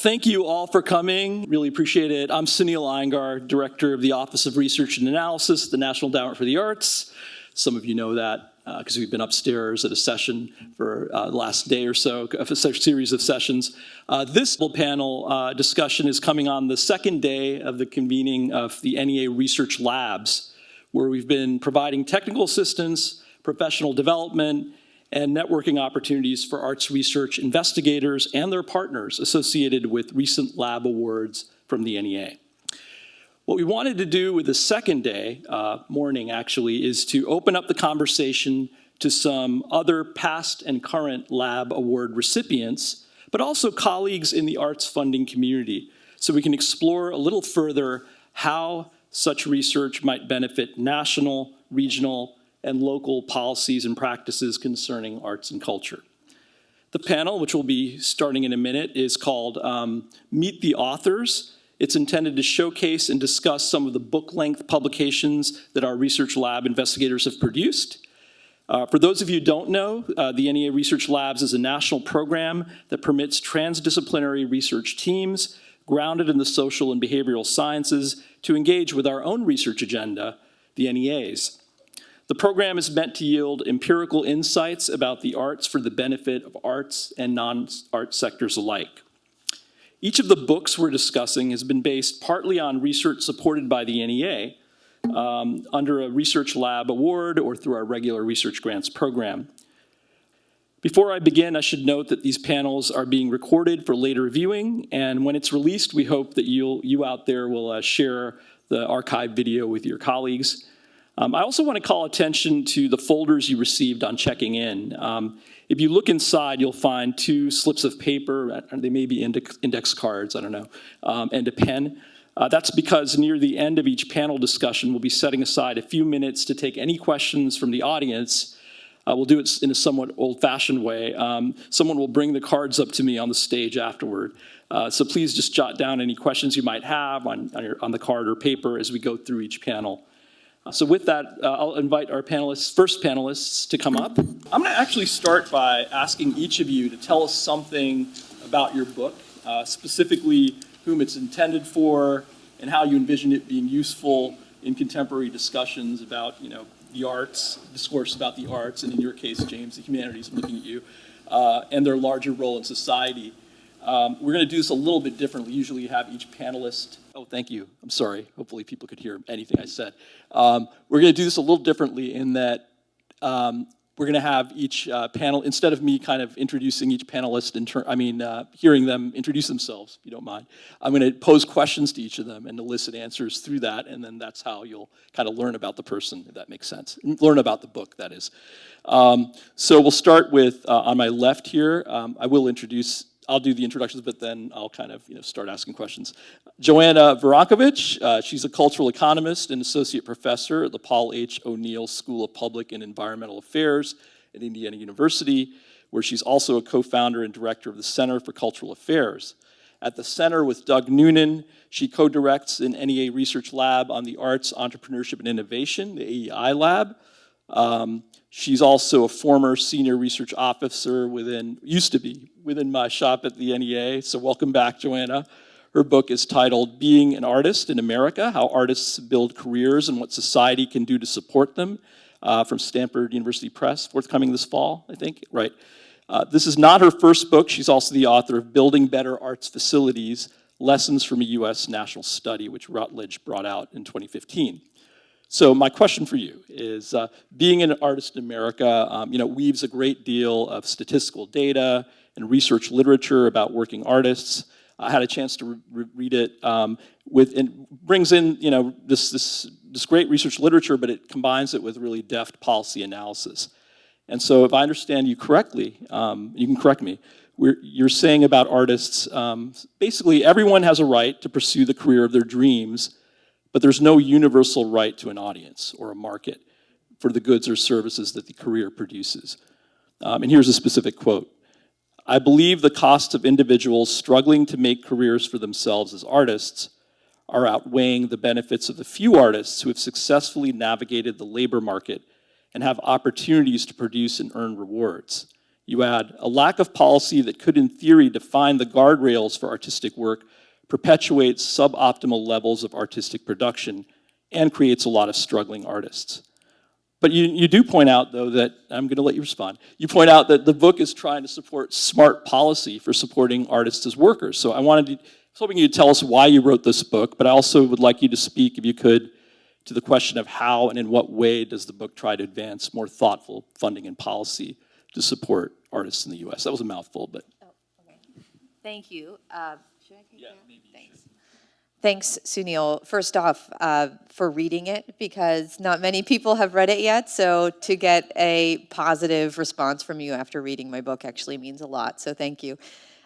Thank you all for coming. Really appreciate it. I'm Sunil Iyengar, Director of the Office of Research and Analysis at the National Endowment for the Arts. Some of you know that because we've been upstairs at a session for the last day or so, a series of sessions. This panel discussion is coming on the second day of the convening of the NEA Research Labs, where we've been providing technical assistance, professional development, and networking opportunities for arts research investigators and their partners associated with recent lab awards from the NEA. What we wanted to do with the second day, morning actually, is to open up the conversation to some other past and current lab award recipients, but also colleagues in the arts funding community, so we can explore a little further how such research might benefit national, regional, and local policies and practices concerning arts and culture. The panel, which will be starting in a minute, is called Meet the Authors. It's intended to showcase and discuss some of the book-length publications that our research lab investigators have produced. For those of you who don't know, the NEA Research Labs is a national program that permits transdisciplinary research teams grounded in the social and behavioral sciences to engage with our own research agenda, the NEA's. The program is meant to yield empirical insights about the arts for the benefit of arts and non-art sectors alike. Each of the books we're discussing has been based partly on research supported by the NEA under a research lab award or through our regular research grants program. Before I begin, I should note that these panels are being recorded for later viewing, and when it's released, we hope that you out there will share the archive video with your colleagues. I also want to call attention to the folders you received on checking in. If you look inside, you'll find 2 slips of paper, they may be index cards, I don't know, and a pen. That's because near the end of each panel discussion, we'll be setting aside a few minutes to take any questions from the audience. We'll do it in a somewhat old-fashioned way. Someone will bring the cards up to me on the stage afterward. So please just jot down any questions you might have on the card or paper as we go through each panel. So with that, I'll invite our first panelists to come up. I'm going to actually start by asking each of you to tell us something about your book, specifically whom it's intended for and how you envision it being useful in contemporary discussions about, the arts, discourse about the arts, and in your case, James, the humanities, I'm looking at you, and their larger role in society. We're going to do this a little bit differently. Usually you have each panelist. Oh, thank you. I'm sorry. Hopefully people could hear anything I said. We're going to do this a little differently in that we're going to have each panel, instead of me kind of introducing each panelist, hearing them introduce themselves, if you don't mind, I'm going to pose questions to each of them and elicit answers through that, and then that's how you'll kind of learn about the person, if that makes sense. Learn about the book, that is. So we'll start with, on my left here, I'll do the introductions, but then I'll kind of start asking questions. Joanna Woronkowicz, she's a cultural economist and associate professor at the Paul H. O'Neill School of Public and Environmental Affairs at Indiana University, where she's also a co-founder and director of the Center for Cultural Affairs. At the center with Doug Noonan, she co-directs an NEA Research Lab on the Arts, Entrepreneurship, and Innovation, the AEI Lab. She's also a former senior research officer used to be within my shop at the NEA, so welcome back, Joanna. Her book is titled Being an Artist in America, How Artists Build Careers and What Society Can Do to Support Them, from Stanford University Press, forthcoming this fall, I think, right. This is not her first book. She's also the author of Building Better Arts Facilities, Lessons from a U.S. National Study, which Routledge brought out in 2015. So my question for you is, being an artist in America, weaves a great deal of statistical data and research literature about working artists. I had a chance to read it, and brings in this great research literature, but it combines it with really deft policy analysis. And so, if I understand you correctly, you can correct me. You're saying about artists, basically everyone has a right to pursue the career of their dreams, but there's no universal right to an audience or a market for the goods or services that the career produces. And here's a specific quote. I believe the costs of individuals struggling to make careers for themselves as artists are outweighing the benefits of the few artists who have successfully navigated the labor market and have opportunities to produce and earn rewards. You add, a lack of policy that could in theory define the guardrails for artistic work perpetuates suboptimal levels of artistic production and creates a lot of struggling artists. But you do point out, though, that, I'm going to let you respond, you point out that the book is trying to support smart policy for supporting artists as workers. So I was hoping you'd tell us why you wrote this book, but I also would like you to speak, if you could, to the question of how and in what way does the book try to advance more thoughtful funding and policy to support artists in the US. That was a mouthful, but. Oh, okay. Thank you. Should I take that? Maybe. Thanks. Thanks, Sunil, first off, for reading it, because not many people have read it yet, so to get a positive response from you after reading my book actually means a lot, so thank you.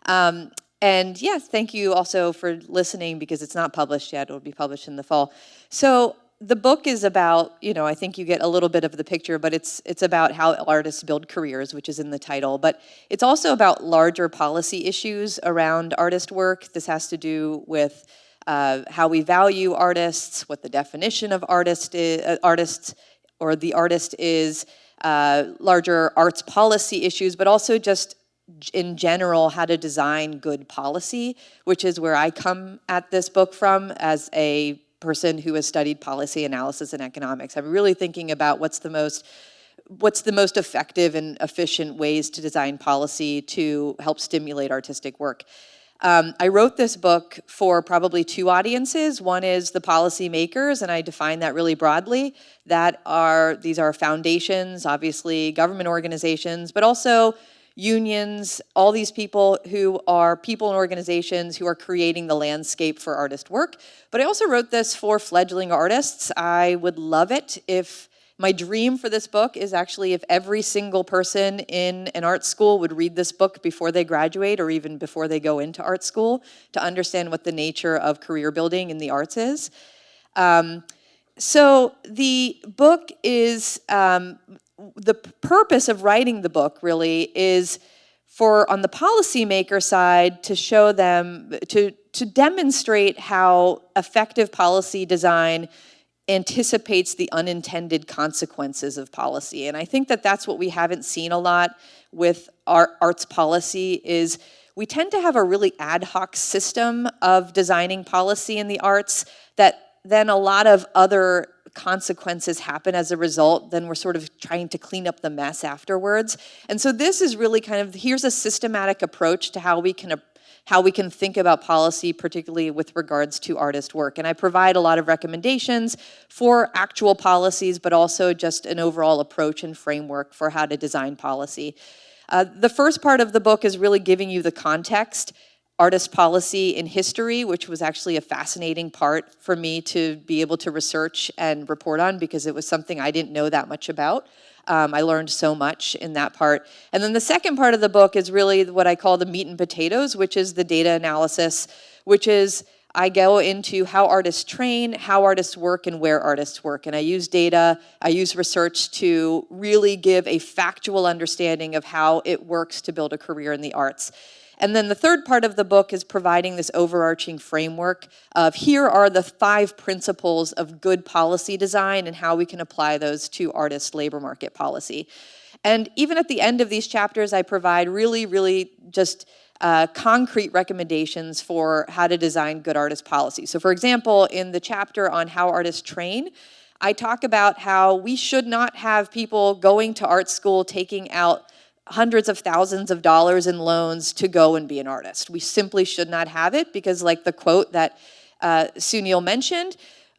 And yes, thank you also for listening, because it's not published yet. It'll be published in the fall. So the book is about, I think you get a little bit of the picture, but it's about how artists build careers, which is in the title. But it's also about larger policy issues around artist work. This has to do with how we value artists, what the definition of artist is, larger arts policy issues, but also just in general how to design good policy, which is where I come at this book from as a person who has studied policy analysis and economics. I'm really thinking about what's the most effective and efficient ways to design policy to help stimulate artistic work. I wrote this book for probably two audiences. One is the policy makers, and I define that really broadly. These are foundations, obviously government organizations, but also unions, all these people who are people and organizations who are creating the landscape for artist work. But I also wrote this for fledgling artists. I would love it if my dream for this book is actually if every single person in an art school would read this book before they graduate or even before they go into art school to understand what the nature of career building in the arts is. So the book is, the purpose of writing the book really is for, on the policymaker side, to show them, to demonstrate how effective policy design anticipates the unintended consequences of policy. And I think that that's what we haven't seen a lot with our arts policy is we tend to have a really ad hoc system of designing policy in the arts that then a lot of other consequences happen as a result. Then we're sort of trying to clean up the mess afterwards. And so this is really kind of, here's a systematic approach to how we can think about policy, particularly with regards to artist work. And I provide a lot of recommendations for actual policies, but also just an overall approach and framework for how to design policy. The first part of the book is really giving you the context, artist policy in history, which was actually a fascinating part for me to be able to research and report on because it was something I didn't know that much about. I learned so much in that part. And then the second part of the book is really what I call the meat and potatoes, which is the data analysis, which is I go into how artists train, how artists work, and where artists work. And I use data, I use research to really give a factual understanding of how it works to build a career in the arts. And then the third part of the book is providing this overarching framework of here are the 5 principles of good policy design and how we can apply those to artist labor market policy. And even at the end of these chapters, I provide really, really just concrete recommendations for how to design good artist policy. So for example, in the chapter on how artists train, I talk about how we should not have people going to art school taking out hundreds of thousands of dollars in loans to go and be an artist. We simply should not have it because, like the quote that Sunil mentioned,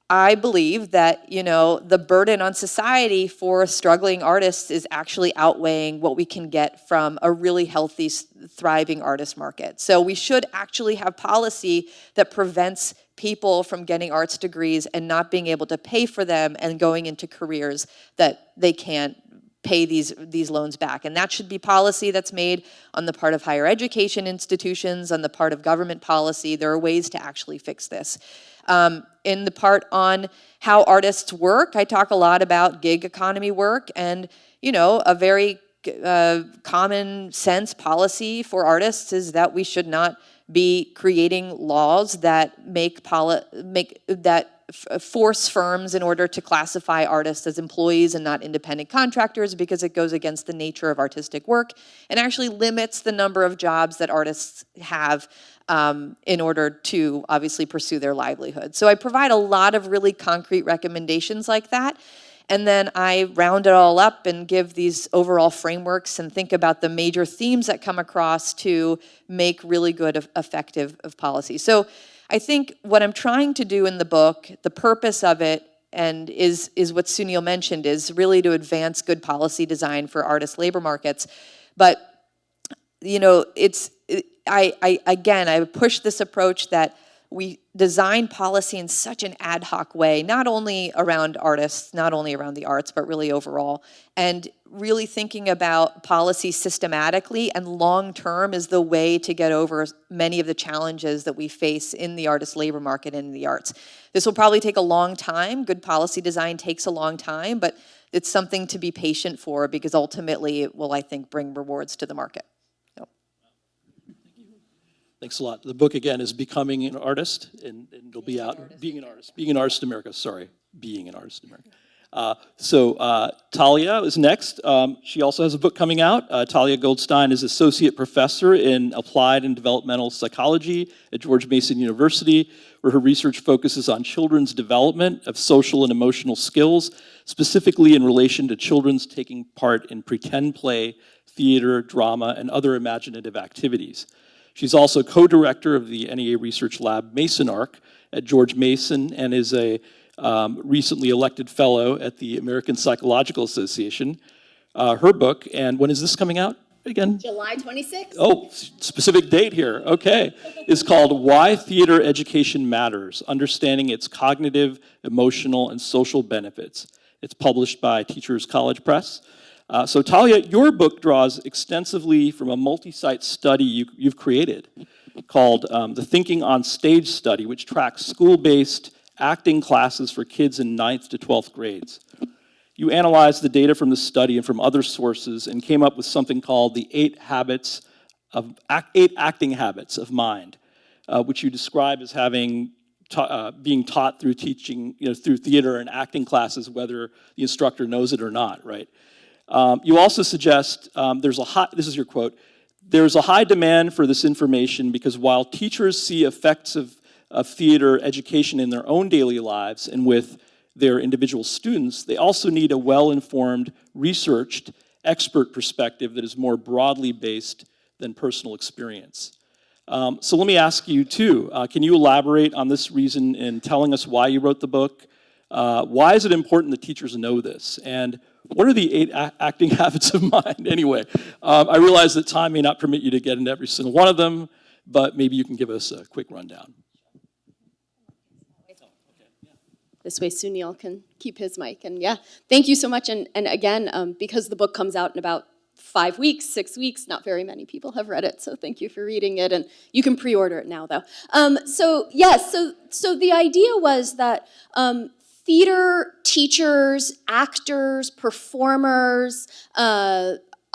I believe that, the burden on society for struggling artists is actually outweighing what we can get from a really healthy, thriving artist market. So we should actually have policy that prevents people from getting arts degrees and not being able to pay for them and going into careers that they can't pay these loans back. And that should be policy that's made on the part of higher education institutions, on the part of government policy. There are ways to actually fix this. In the part on how artists work, I talk a lot about gig economy work and, a very common sense policy for artists is that we should not be creating laws that force firms in order to classify artists as employees and not independent contractors because it goes against the nature of artistic work and actually limits the number of jobs that artists have in order to obviously pursue their livelihood. So I provide a lot of really concrete recommendations like that. And then I round it all up and give these overall frameworks and think about the major themes that come across to make really good, effective policy. So I think what I'm trying to do in the book, the purpose of it, and is what Sunil mentioned, is really to advance good policy design for artist labor markets. But, you know, I push this approach that we design policy in such an ad hoc way, not only around artists, not only around the arts, but really overall. And really thinking about policy systematically and long-term is the way to get over many of the challenges that we face in the artist labor market and in the arts. This will probably take a long time. Good policy design takes a long time, but it's something to be patient for because ultimately it will, I think, bring rewards to the market. Thanks a lot. The book, again, is Becoming an Artist, and it'll be out. Being an Artist in America, sorry. Being an Artist in America. Thalia is next. She also has a book coming out. Thalia Goldstein is Associate Professor in Applied and Developmental Psychology at George Mason University, where her research focuses on children's development of social and emotional skills, specifically in relation to children's taking part in pretend play, theater, drama, and other imaginative activities. She's also co-director of the NEA Research Lab Mason Arc at George Mason and is a recently elected fellow at the American Psychological Association. Her book, and when is this coming out again? July 26th. Oh, specific date here, okay. Is called Why Theater Education Matters, Understanding Its Cognitive, Emotional, and Social Benefits. It's published by Teachers College Press. So Thalia, your book draws extensively from a multi-site study you've created called the Thinking on Stage Study, which tracks school-based acting classes for kids in 9th to 12th grades. You analyzed the data from the study and from other sources and came up with something called the 8 acting habits of mind, which you describe as having being taught through teaching, through theater and acting classes, whether the instructor knows it or not, right? You also suggest this is your quote, there's a high demand for this information because while teachers see effects of theater education in their own daily lives and with their individual students, they also need a well-informed, researched, expert perspective that is more broadly based than personal experience. So let me ask you too, can you elaborate on this reason in telling us why you wrote the book? Why is it important that teachers know this? And what are the 8 acting habits of mind anyway? I realize that time may not permit you to get into every single one of them, but maybe you can give us a quick rundown. This way Sunil can keep his mic. And yeah, thank you so much. And again, because the book comes out in about 5 weeks, 6 weeks, not very many people have read it, so thank you for reading it. And you can pre-order it now, though. So the idea was that theater teachers, actors, performers,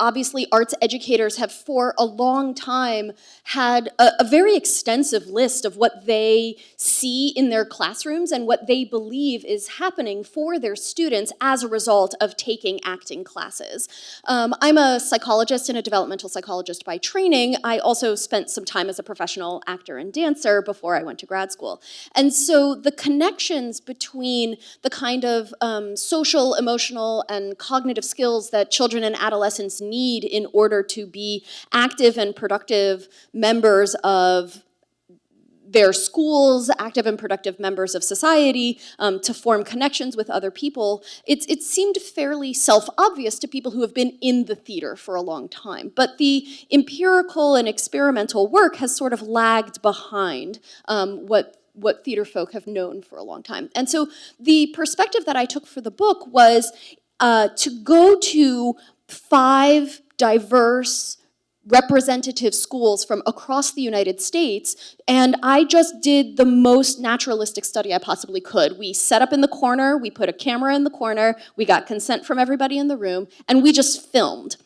obviously arts educators have for a long time had a very extensive list of what they see in their classrooms and what they believe is happening for their students as a result of taking acting classes. I'm a psychologist and a developmental psychologist by training. I also spent some time as a professional actor and dancer before I went to grad school. And so the connections between the kind of social, emotional, and cognitive skills that children and adolescents need in order to be active and productive members of their schools, active and productive members of society, to form connections with other people, it seemed fairly self-obvious to people who have been in the theater for a long time. But the empirical and experimental work has sort of lagged behind what theater folk have known for a long time. And so the perspective that I took for the book was to go to 5 diverse representative schools from across the United States, and I just did the most naturalistic study I possibly could. We set up in the corner, we put a camera in the corner, we got consent from everybody in the room, and we just filmed.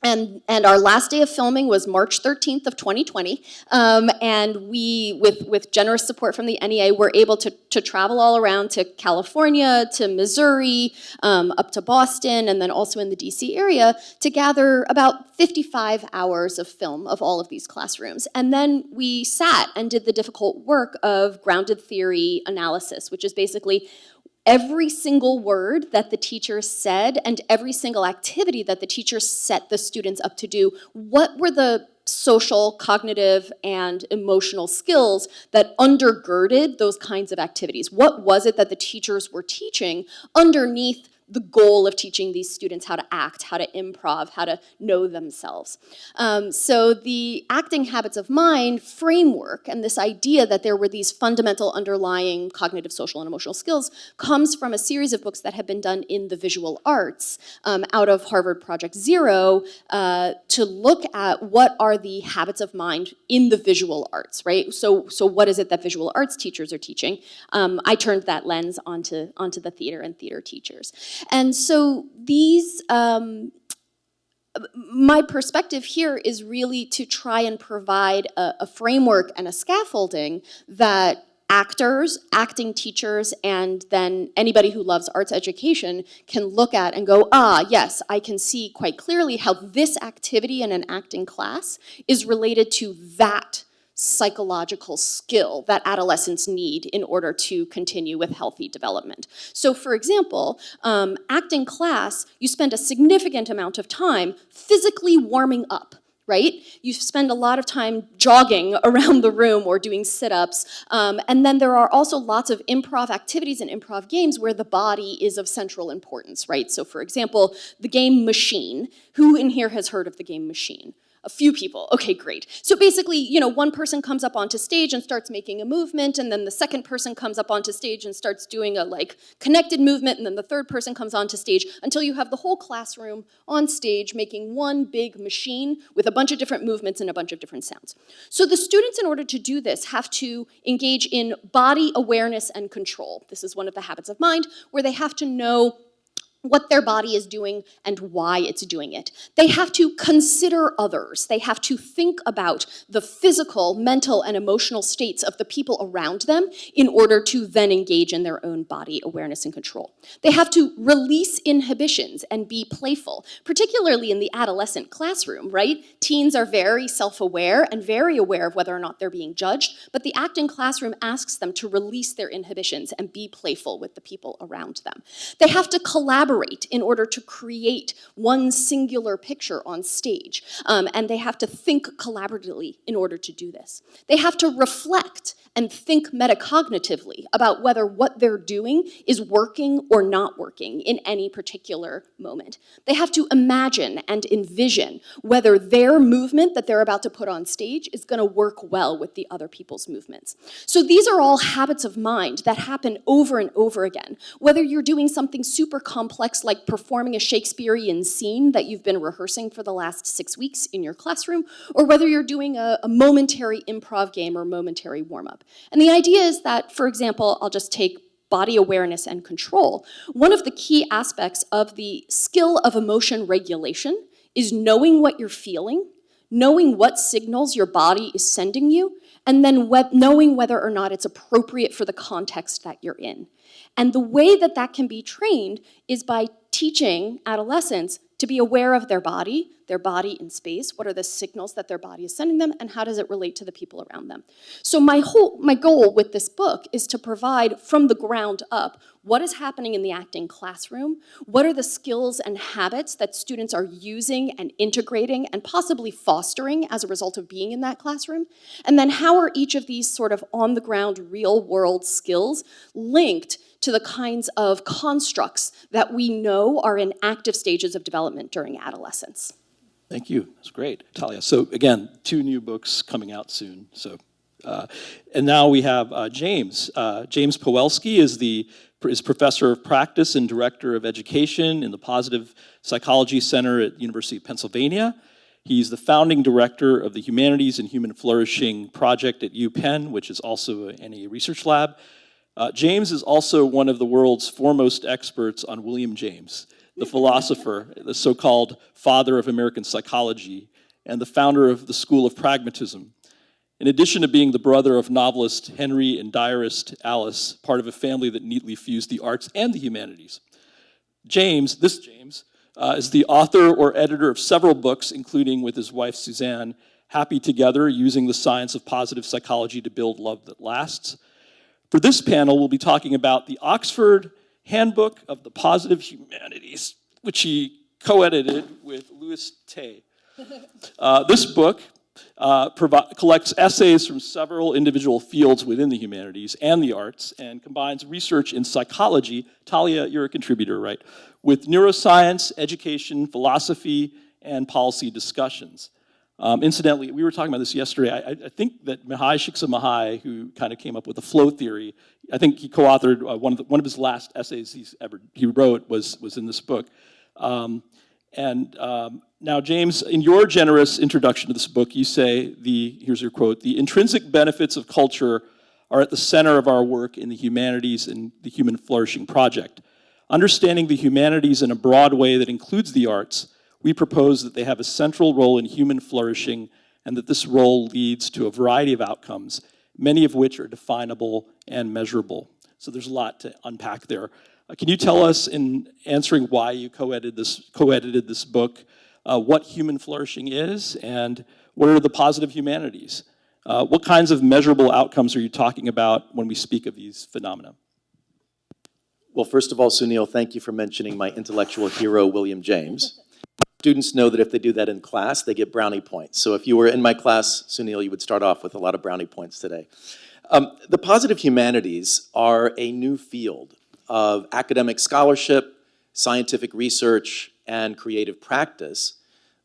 And our last day of filming was March 13th of 2020, and we, with generous support from the NEA, were able to travel all around to California, to Missouri, up to Boston, and then also in the DC area to gather about 55 hours of film of all of these classrooms. And then we sat and did the difficult work of grounded theory analysis, which is basically every single word that the teacher said and every single activity that the teacher set the students up to do, what were the social, cognitive, and emotional skills that undergirded those kinds of activities? What was it that the teachers were teaching underneath the goal of teaching these students how to act, how to improv, how to know themselves? So the acting habits of mind framework and this idea that there were these fundamental underlying cognitive, social, and emotional skills comes from a series of books that have been done in the visual arts out of Harvard Project Zero to look at what are the habits of mind in the visual arts, right? So what is it that visual arts teachers are teaching? I turned that lens onto the theater and theater teachers. And so these, my perspective here is really to try and provide a framework and a scaffolding that actors, acting teachers, and then anybody who loves arts education can look at and go, ah, yes, I can see quite clearly how this activity in an acting class is related to that psychological skill that adolescents need in order to continue with healthy development. So for example, acting class, you spend a significant amount of time physically warming up, right? You spend a lot of time jogging around the room or doing sit-ups, and then there are also lots of improv activities and improv games where the body is of central importance, right? So for example, the game Machine. Who in here has heard of the game Machine? A few people, okay, great. So basically, you know, one person comes up onto stage and starts making a movement, and then the second person comes up onto stage and starts doing a like connected movement, and then the third person comes onto stage until you have the whole classroom on stage making one big machine with a bunch of different movements and a bunch of different sounds. So the students, in order to do this, have to engage in body awareness and control. This is one of the habits of mind, where they have to know what their body is doing and why it's doing it. They have to consider others. They have to think about the physical, mental, and emotional states of the people around them in order to then engage in their own body awareness and control. They have to release inhibitions and be playful, particularly in the adolescent classroom, right? Teens are very self-aware and very aware of whether or not they're being judged, but the acting classroom asks them to release their inhibitions and be playful with the people around them. They have to collaborate in order to create one singular picture on stage. And they have to think collaboratively in order to do this. They have to reflect and think metacognitively about whether what they're doing is working or not working in any particular moment. They have to imagine and envision whether their movement that they're about to put on stage is going to work well with the other people's movements. So these are all habits of mind that happen over and over again. Whether you're doing something super complex like performing a Shakespearean scene that you've been rehearsing for the last 6 weeks in your classroom, or whether you're doing a momentary improv game or momentary warm-up. And the idea is that, for example, I'll just take body awareness and control. One of the key aspects of the skill of emotion regulation is knowing what you're feeling, knowing what signals your body is sending you, and then knowing whether or not it's appropriate for the context that you're in. And the way that that can be trained is by teaching adolescents to be aware of their body in space, what are the signals that their body is sending them, and how does it relate to the people around them. So my goal with this book is to provide from the ground up what is happening in the acting classroom, what are the skills and habits that students are using and integrating and possibly fostering as a result of being in that classroom, and then how are each of these sort of on-the-ground, real-world skills linked to the kinds of constructs that we know are in active stages of development during adolescence. Thank you. That's great, Thalia. So again, 2 new books coming out soon. So, and now we have James. James Pawelski is professor of practice and director of education in the Positive Psychology Center at the University of Pennsylvania. He's the founding director of the Humanities and Human Flourishing Project at UPenn, which is also an NEA Research Lab. James is also one of the world's foremost experts on William James, the philosopher, the so-called father of American psychology, and the founder of the School of Pragmatism. In addition to being the brother of novelist Henry and diarist Alice, part of a family that neatly fused the arts and the humanities. James is the author or editor of several books, including with his wife Suzanne, Happy Together, Using the Science of Positive Psychology to Build Love That Lasts. For this panel, we'll be talking about the Oxford Handbook of the Positive Humanities, which he co-edited with Louis Tay. This book collects essays from several individual fields within the humanities and the arts and combines research in psychology, Thalia, you're a contributor, right, with neuroscience, education, philosophy, and policy discussions. Incidentally, we were talking about this yesterday. I think that Mihai Csikszentmihalyi, who kind of came up with the flow theory, I think he co-authored one of his last essays he wrote was in this book. Now, James, in your generous introduction to this book, you say, here's your quote, "The intrinsic benefits of culture are at the center of our work in the humanities and the Human Flourishing Project. Understanding the humanities in a broad way that includes the arts, we propose that they have a central role in human flourishing and that this role leads to a variety of outcomes, many of which are definable and measurable." So there's a lot to unpack there. Can you tell us, in answering why you co-edited this book, what human flourishing is and what are the positive humanities? What kinds of measurable outcomes are you talking about when we speak of these phenomena? Well, first of all, Sunil, thank you for mentioning my intellectual hero, William James. Students know that if they do that in class, they get brownie points. So if you were in my class, Sunil, you would start off with a lot of brownie points today. The positive humanities are a new field of academic scholarship, scientific research, and creative practice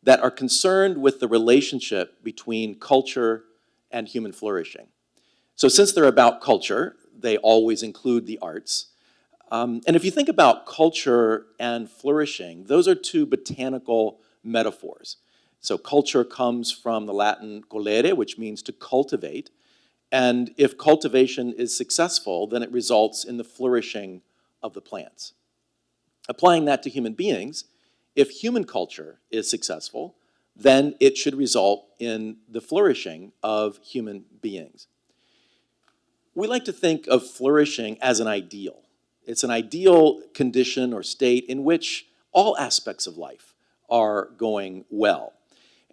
that are concerned with the relationship between culture and human flourishing. So since they're about culture, they always include the arts. And if you think about culture and flourishing, those are two botanical metaphors. So culture comes from the Latin colere, which means to cultivate. And if cultivation is successful, then it results in the flourishing of the plants. Applying that to human beings, if human culture is successful, then it should result in the flourishing of human beings. We like to think of flourishing as an ideal. It's an ideal condition or state in which all aspects of life are going well.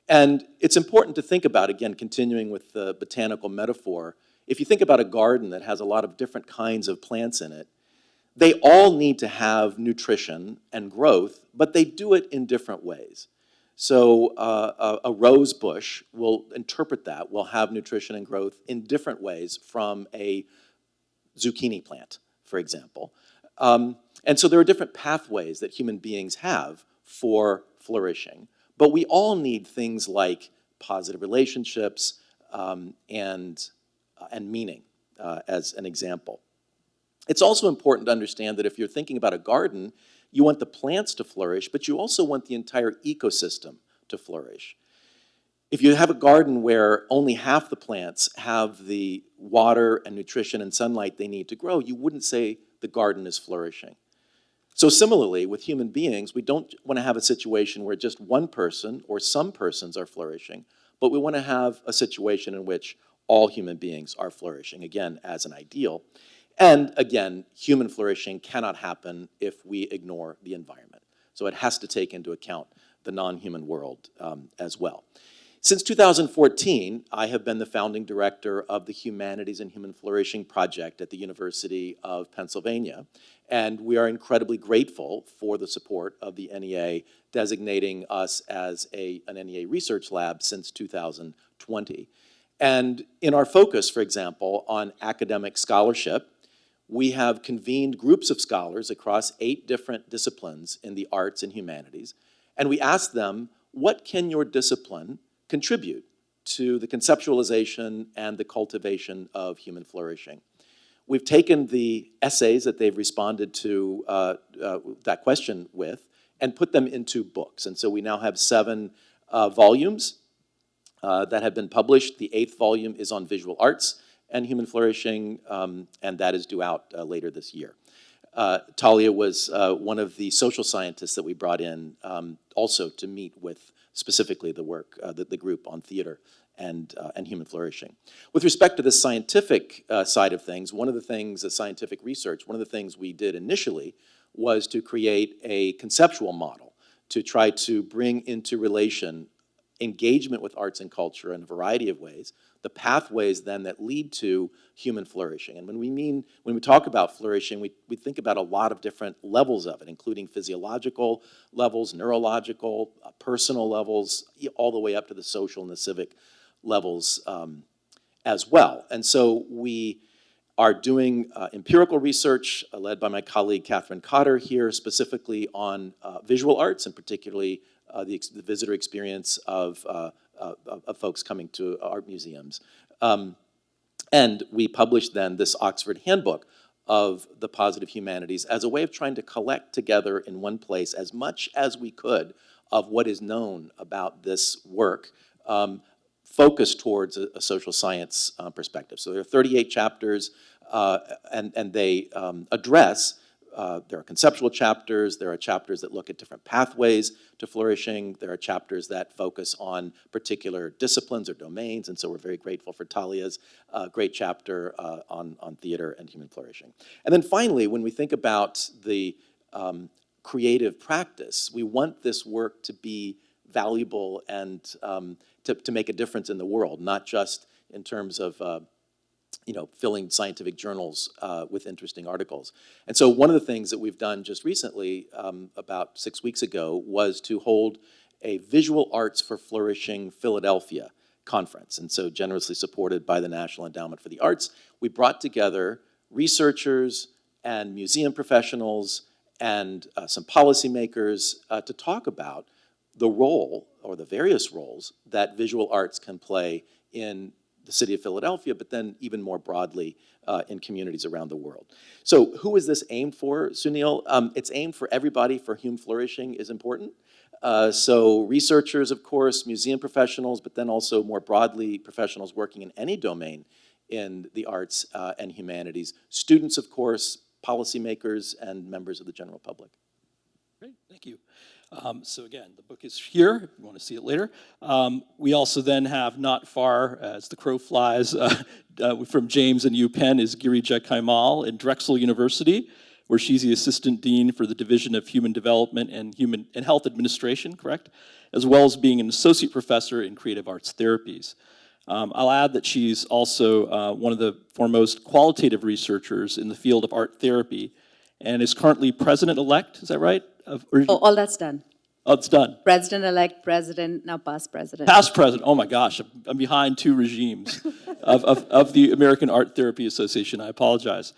And it's important to think about, again, continuing with the botanical metaphor, if you think about a garden that has a lot of different kinds of plants in it, they all need to have nutrition and growth, but they do it in different ways. So a rose bush will interpret that, will have nutrition and growth in different ways from a zucchini plant, for example. And so there are different pathways that human beings have for flourishing. But we all need things like positive relationships and meaning, as an example. It's also important to understand that if you're thinking about a garden, you want the plants to flourish, but you also want the entire ecosystem to flourish. If you have a garden where only half the plants have the water and nutrition and sunlight they need to grow, you wouldn't say the garden is flourishing. So similarly, with human beings, we don't want to have a situation where just one person or some persons are flourishing, but we want to have a situation in which all human beings are flourishing, again, as an ideal. And again, human flourishing cannot happen if we ignore the environment. So it has to take into account the non-human world as well. Since 2014, I have been the founding director of the Humanities and Human Flourishing Project at the University of Pennsylvania. And we are incredibly grateful for the support of the NEA designating us as an NEA Research Lab since 2020. And in our focus, for example, on academic scholarship, we have convened groups of scholars across 8 different disciplines in the arts and humanities, and we asked them, what can your discipline contribute to the conceptualization and the cultivation of human flourishing? We've taken the essays that they've responded to that question with and put them into books. And so we now have 7 volumes that have been published. The 8th volume is on visual arts and human flourishing, and that is due out later this year. Thalia was one of the social scientists that we brought in also to meet with specifically the work, the group on theater and human flourishing. With respect to the scientific side of things, one of the things, scientific research, one of the things we did initially was to create a conceptual model to try to bring into relation engagement with arts and culture in a variety of ways, the pathways then that lead to human flourishing. And when we talk about flourishing, we think about a lot of different levels of it, including physiological levels, neurological, personal levels, all the way up to the social and the civic levels as well. And so we are doing empirical research led by my colleague Catherine Cotter here, specifically on visual arts, and particularly the visitor experience of folks coming to art museums. And we published then this Oxford Handbook of the Positive Humanities as a way of trying to collect together in one place as much as we could of what is known about this work, focused towards a social science perspective. So there are 38 chapters, and they address, there are conceptual chapters, there are chapters that look at different pathways to flourishing, there are chapters that focus on particular disciplines or domains, and so we're very grateful for Thalia's great chapter on theater and human flourishing. And then finally, when we think about the creative practice, we want this work to be valuable and to make a difference in the world, not just in terms of filling scientific journals with interesting articles. And so one of the things that we've done just recently, about 6 weeks ago, was to hold a Visual Arts for Flourishing Philadelphia conference. And so generously supported by the National Endowment for the Arts, we brought together researchers and museum professionals and some policymakers to talk about the role, or the various roles, that visual arts can play in the city of Philadelphia, but then even more broadly in communities around the world. So who is this aimed for, Sunil? It's aimed for everybody. For whom flourishing is important. So researchers, of course, museum professionals, but then also more broadly professionals working in any domain in the arts and humanities. Students, of course, policymakers, and members of the general public. Great, thank you. So again, the book is here, if you want to see it later. We also then have, not far as the crow flies, from James and UPenn is Girija Kaimal in Drexel University, where she's the Assistant Dean for the Division of Human Development and Health Administration, correct? As well as being an Associate Professor in Creative Arts Therapies. I'll add that she's also one of the foremost qualitative researchers in the field of art therapy and is currently President-elect, is that right? All that's done. Oh, it's done. President-elect, president, now past president. Past president, oh my gosh, I'm behind two regimes of the American Art Therapy Association, I apologize.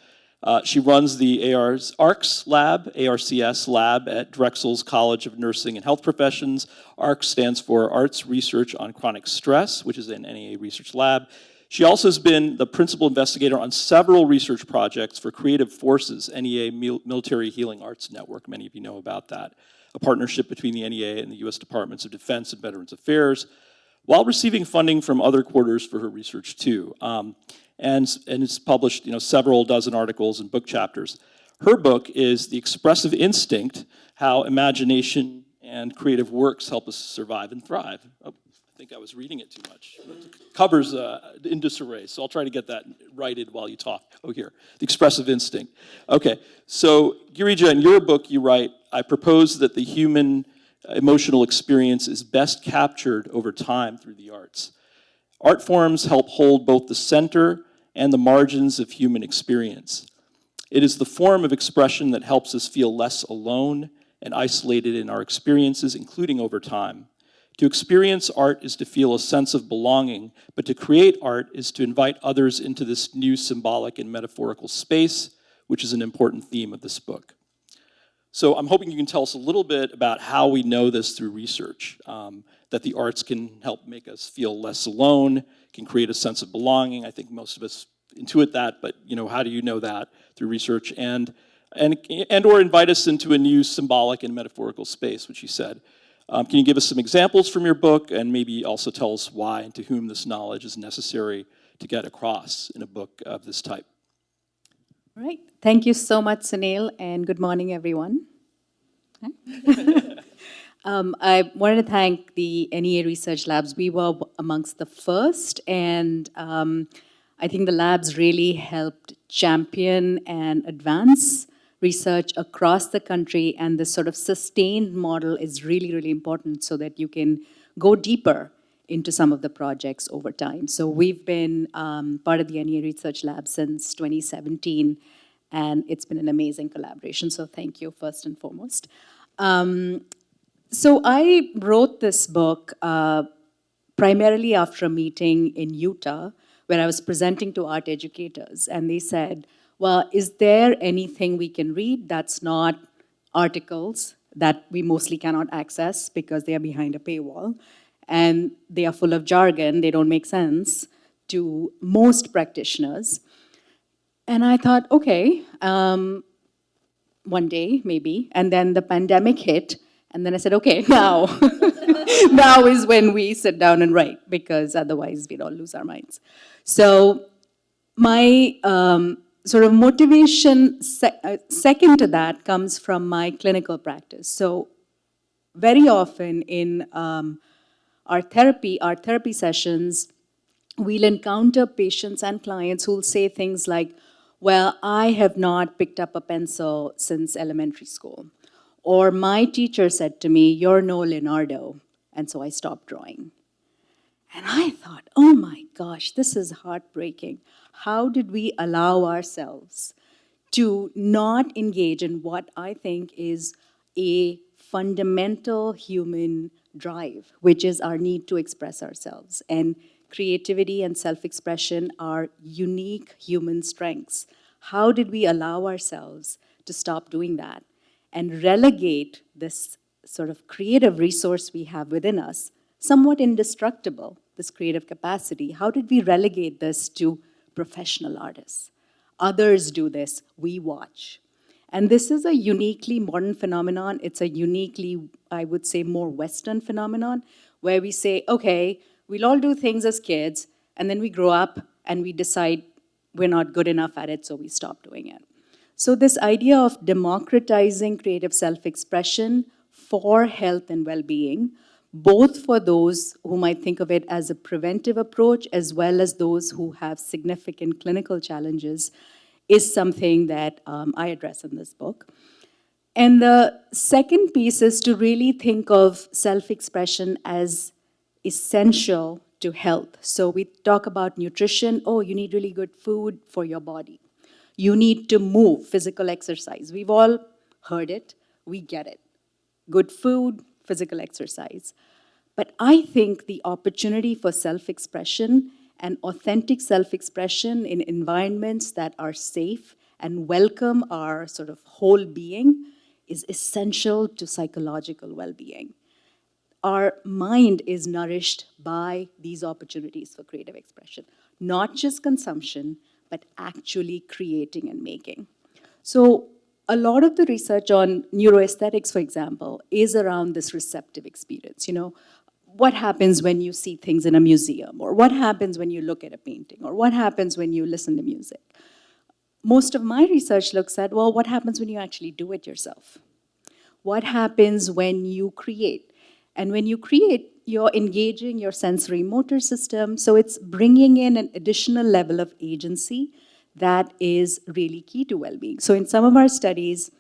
She runs the ARCS lab, ARCS lab at Drexel's College of Nursing and Health Professions. ARCS stands for Arts Research on Chronic Stress, which is an NEA Research Lab. She also has been the principal investigator on several research projects for Creative Forces, NEA Military Healing Arts Network. Many of you know about that. A partnership between the NEA and the U.S. Departments of Defense and Veterans Affairs, while receiving funding from other quarters for her research too. And it's published several dozen articles and book chapters. Her book is The Expressive Instinct, How Imagination and Creative Works Help Us Survive and Thrive. Oh, I think I was reading it too much. The cover's in disarray, so I'll try to get that righted while you talk. Oh, here, The Expressive Instinct. Okay, so Girija, in your book you write, I propose that the human emotional experience is best captured over time through the arts. Art forms help hold both the center and the margins of human experience. It is the form of expression that helps us feel less alone and isolated in our experiences, including over time. To experience art is to feel a sense of belonging, but to create art is to invite others into this new symbolic and metaphorical space, which is an important theme of this book. So I'm hoping you can tell us a little bit about how we know this through research, that the arts can help make us feel less alone, can create a sense of belonging. I think most of us intuit that, but how do you know that through research? And or invite us into a new symbolic and metaphorical space, which you said. Can you give us some examples from your book, and maybe also tell us why and to whom this knowledge is necessary to get across in a book of this type? All right. Thank you so much, Sunil, and good morning, everyone. I wanted to thank the NEA Research Labs. We were amongst the first, and I think the labs really helped champion and advance research across the country, and this sort of sustained model is really, really important so that you can go deeper into some of the projects over time. So we've been part of the NEA Research Lab since 2017, and it's been an amazing collaboration, so thank you first and foremost. So I wrote this book primarily after a meeting in Utah where I was presenting to art educators, and they said, well, is there anything we can read that's not articles that we mostly cannot access because they are behind a paywall, and they are full of jargon, they don't make sense to most practitioners. And I thought, okay, one day maybe, and then the pandemic hit, and then I said, okay, now, now is when we sit down and write, because otherwise we'd all lose our minds. So my sort of motivation second to that comes from my clinical practice. So very often in our therapy sessions, we'll encounter patients and clients who'll say things like, well, I have not picked up a pencil since elementary school. Or my teacher said to me, you're no Leonardo, and so I stopped drawing. And I thought, oh my gosh, this is heartbreaking. How did we allow ourselves to not engage in what I think is a fundamental human drive, which is our need to express ourselves? And creativity and self-expression are unique human strengths. How did we allow ourselves to stop doing that and relegate this sort of creative resource we have within us, somewhat indestructible, this creative capacity? How did we relegate this to professional artists? Others do this, we watch. And this is a uniquely modern phenomenon. It's a uniquely, I would say, more Western phenomenon, where we say, okay, we'll all do things as kids, and then we grow up and we decide we're not good enough at it, so we stop doing it. So this idea of democratizing creative self-expression for health and well-being, both for those who might think of it as a preventive approach, as well as those who have significant clinical challenges, is something that I address in this book. And the second piece is to really think of self-expression as essential to health. So we talk about nutrition. Oh, you need really good food for your body. You need to move, physical exercise. We've all heard it, we get it. Good food, physical exercise. But I think the opportunity for self-expression and authentic self-expression in environments that are safe and welcome our sort of whole being is essential to psychological well-being. Our mind is nourished by these opportunities for creative expression, not just consumption, but actually creating and making. So a lot of the research on neuroaesthetics, for example, is around this receptive experience. You know, what happens when you see things in a museum, or what happens when you look at a painting, or what happens when you listen to music? Most of my research looks at, well, what happens when you actually do it yourself? What happens when you create? And when you create, you're engaging your sensory motor system, so it's bringing in an additional level of agency that is really key to well-being. So in some of our studies,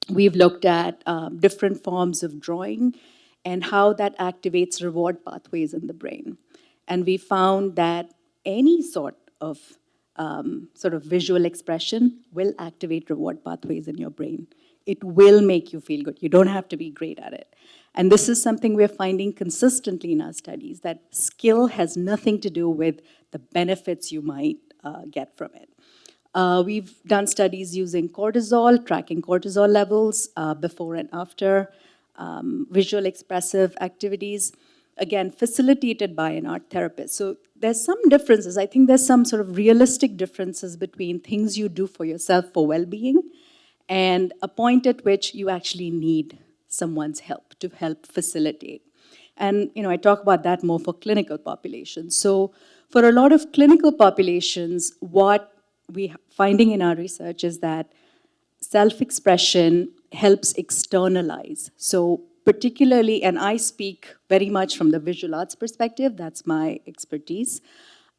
we've looked at different forms of drawing and how that activates reward pathways in the brain. And we found that any sort of visual expression will activate reward pathways in your brain. It will make you feel good. You don't have to be great at it. And this is something we're finding consistently in our studies, that skill has nothing to do with the benefits you might get from it. We've done studies using cortisol, tracking cortisol levels before and after, visual expressive activities, again, facilitated by an art therapist. So there's some differences. I think there's some sort of realistic differences between things you do for yourself for well-being and a point at which you actually need someone's help to help facilitate. And I talk about that more for clinical populations. So for a lot of clinical populations, what finding in our research is that self-expression helps externalize. So particularly, and I speak very much from the visual arts perspective, that's my expertise.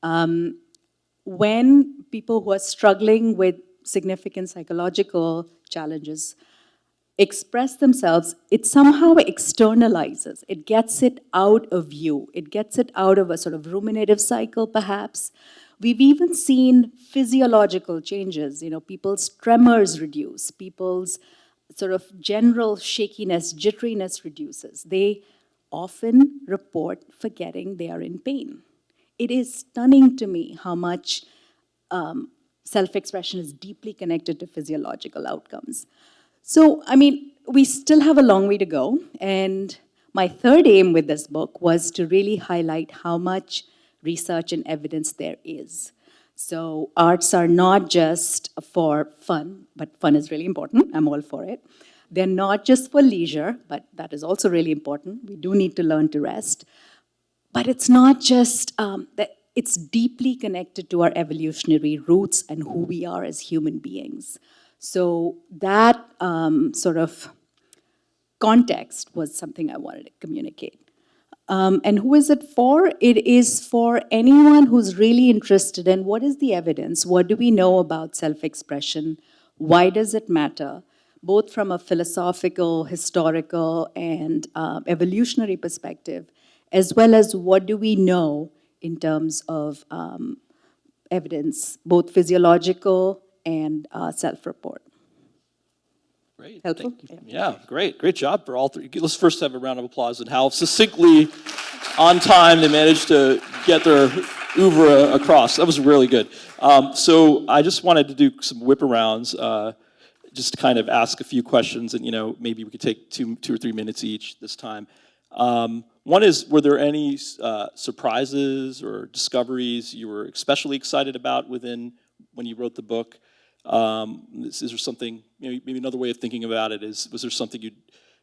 When people who are struggling with significant psychological challenges express themselves, it somehow externalizes. It gets it out of you. It gets it out of a sort of ruminative cycle, perhaps. We've even seen physiological changes. People's tremors reduce. People's sort of general shakiness, jitteriness reduces. They often report forgetting they are in pain. It is stunning to me how much self-expression is deeply connected to physiological outcomes. So, we still have a long way to go. And my third aim with this book was to really highlight how much research and evidence there is. So arts are not just for fun, but fun is really important. I'm all for it. They're not just for leisure, but that is also really important. We do need to learn to rest. But it's not just that, it's deeply connected to our evolutionary roots and who we are as human beings. So that sort of context was something I wanted to communicate. And who is it for? It is for anyone who's really interested in what is the evidence, what do we know about self-expression, why does it matter, both from a philosophical, historical, and evolutionary perspective, as well as what do we know in terms of evidence, both physiological and self-report. Great. Helpful? Yeah, great job for all three. Let's first have a round of applause and how succinctly, on time, they managed to get their oeuvre across. That was really good. So I just wanted to do some whip arounds, just to kind of ask a few questions, and maybe we could take two or 3 minutes each this time. One is, were there any surprises or discoveries you were especially excited about when you wrote the book? Is there something, maybe another way of thinking about it is, was there something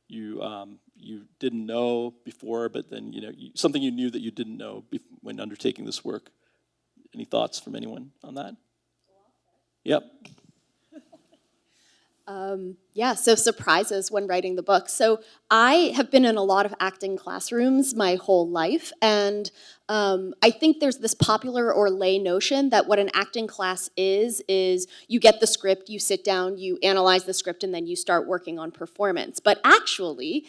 you didn't know before, but then something you knew that you didn't know when undertaking this work? Any thoughts from anyone on that? Yep. Yeah, so surprises when writing the book. So I have been in a lot of acting classrooms my whole life, and I think there's this popular or lay notion that what an acting class is you get the script, you sit down, you analyze the script, and then you start working on performance. But actually,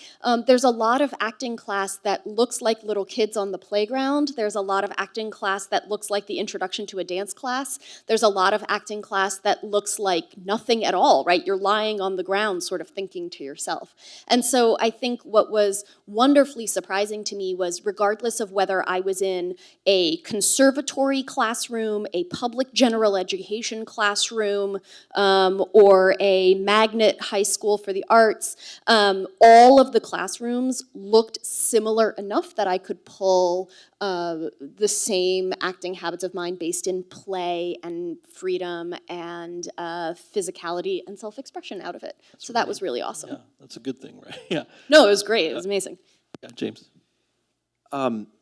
there's a lot of acting class that looks like little kids on the playground. There's a lot of acting class that looks like the introduction to a dance class. There's a lot of acting class that looks like nothing at all, right? You're lying on the ground sort of thinking to yourself. And so I think what was wonderfully surprising to me was, regardless of whether I was in a conservatory classroom, a public general education classroom, or a magnet high school for the arts, all of the classrooms looked similar enough that I could pull the same acting habits of mine based in play and freedom and physicality and self-expression out of it. So that was really awesome. Yeah, that's a good thing, right? Yeah. No, it was great. It was amazing. Yeah, James.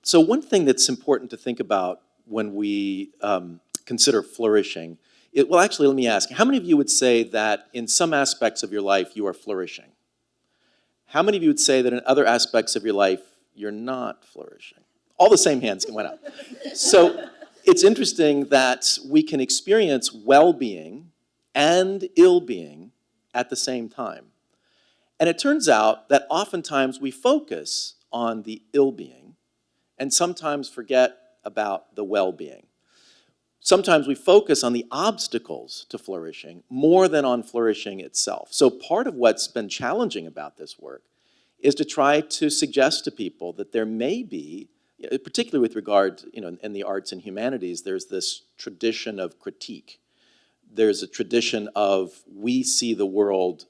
So one thing that's important to think about when we consider flourishing, well, actually, let me ask, how many of you would say that in some aspects of your life you are flourishing? How many of you would say that in other aspects of your life you're not flourishing? All the same hands went up. So it's interesting that we can experience well-being and ill-being at the same time. And it turns out that oftentimes we focus on the ill-being and sometimes forget about the well-being. Sometimes we focus on the obstacles to flourishing more than on flourishing itself. So part of what's been challenging about this work is to try to suggest to people that there may be, particularly with regard, in the arts and humanities, there's this tradition of critique. There's a tradition of, we see the world,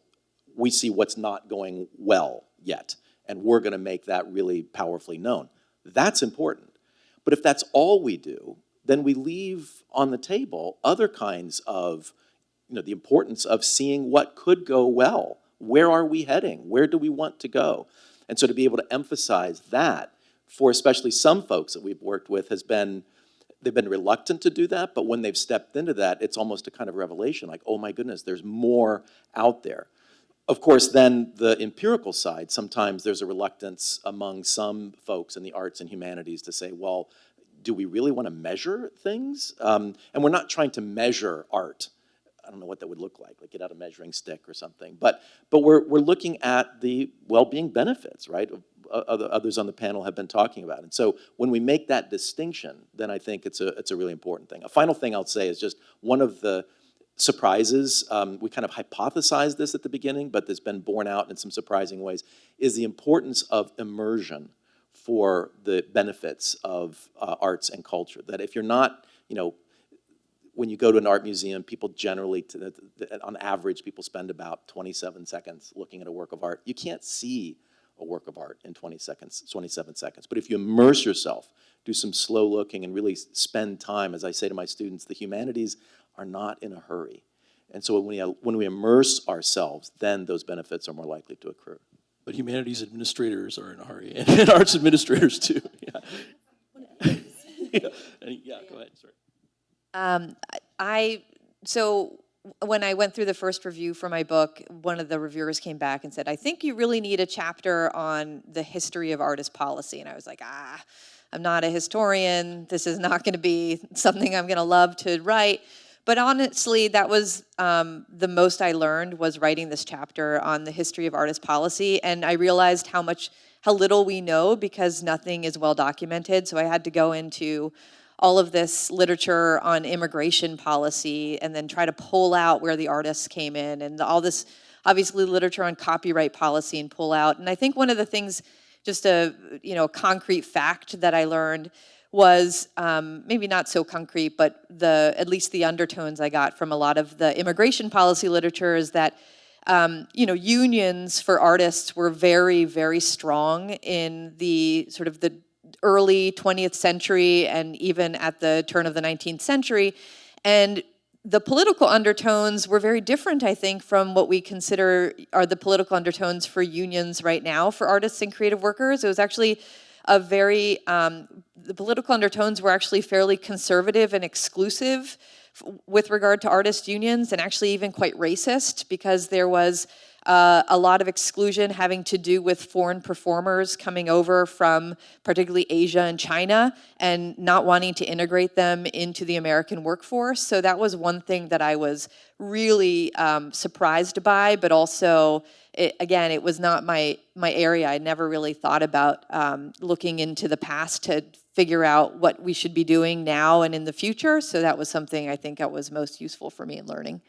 we see what's not going well yet, and we're going to make that really powerfully known. That's important. But if that's all we do, then we leave on the table other kinds of, the importance of seeing what could go well. Where are we heading? Where do we want to go? And so to be able to emphasize that, for especially some folks that we've worked with, has been they've been reluctant to do that, but when they've stepped into that, it's almost a kind of revelation, like, oh my goodness, there's more out there. Of course, then the empirical side, sometimes there's a reluctance among some folks in the arts and humanities to say, well, do we really want to measure things? And we're not trying to measure art. I don't know what that would look like get out a measuring stick or something. But we're looking at the well-being benefits, right? Others on the panel have been talking about. And so when we make that distinction, then I think it's a really important thing. A final thing I'll say is just one of the surprises, we kind of hypothesized this at the beginning, but it's been borne out in some surprising ways, is the importance of immersion for the benefits of arts and culture. That if you're not, when you go to an art museum, people generally, on average, people spend about 27 seconds looking at a work of art. You can't see a work of art in 27 seconds. But if you immerse yourself, do some slow looking and really spend time, as I say to my students, the humanities are not in a hurry. And so when we immerse ourselves, then those benefits are more likely to accrue. But humanities administrators are in a hurry, and arts administrators too. Yeah, go ahead, sorry. So when I went through the first review for my book, one of the reviewers came back and said, I think you really need a chapter on the history of artist policy. And I was like, I'm not a historian. This is not going to be something I'm going to love to write. But honestly, that was the most I learned was writing this chapter on the history of artist policy. And I realized how little we know because nothing is well documented. So I had to go into all of this literature on immigration policy and then try to pull out where the artists came in and all this, obviously, literature on copyright policy and pull out. And I think one of the things, just a concrete fact that I learned was maybe not so concrete, but at least the undertones I got from a lot of the immigration policy literature is that unions for artists were very, very strong in the sort of the early 20th century and even at the turn of the 19th century. And the political undertones were very different, I think, from what we consider are the political undertones for unions right now for artists and creative workers. It was actually the political undertones were actually fairly conservative and exclusive with regard to artist unions, and actually even quite racist, because there was a lot of exclusion having to do with foreign performers coming over from particularly Asia and China and not wanting to integrate them into the American workforce. So that was one thing that I was really surprised by, but also, it was not my area. I never really thought about looking into the past to figure out what we should be doing now and in the future. So that was something I think that was most useful for me in learning.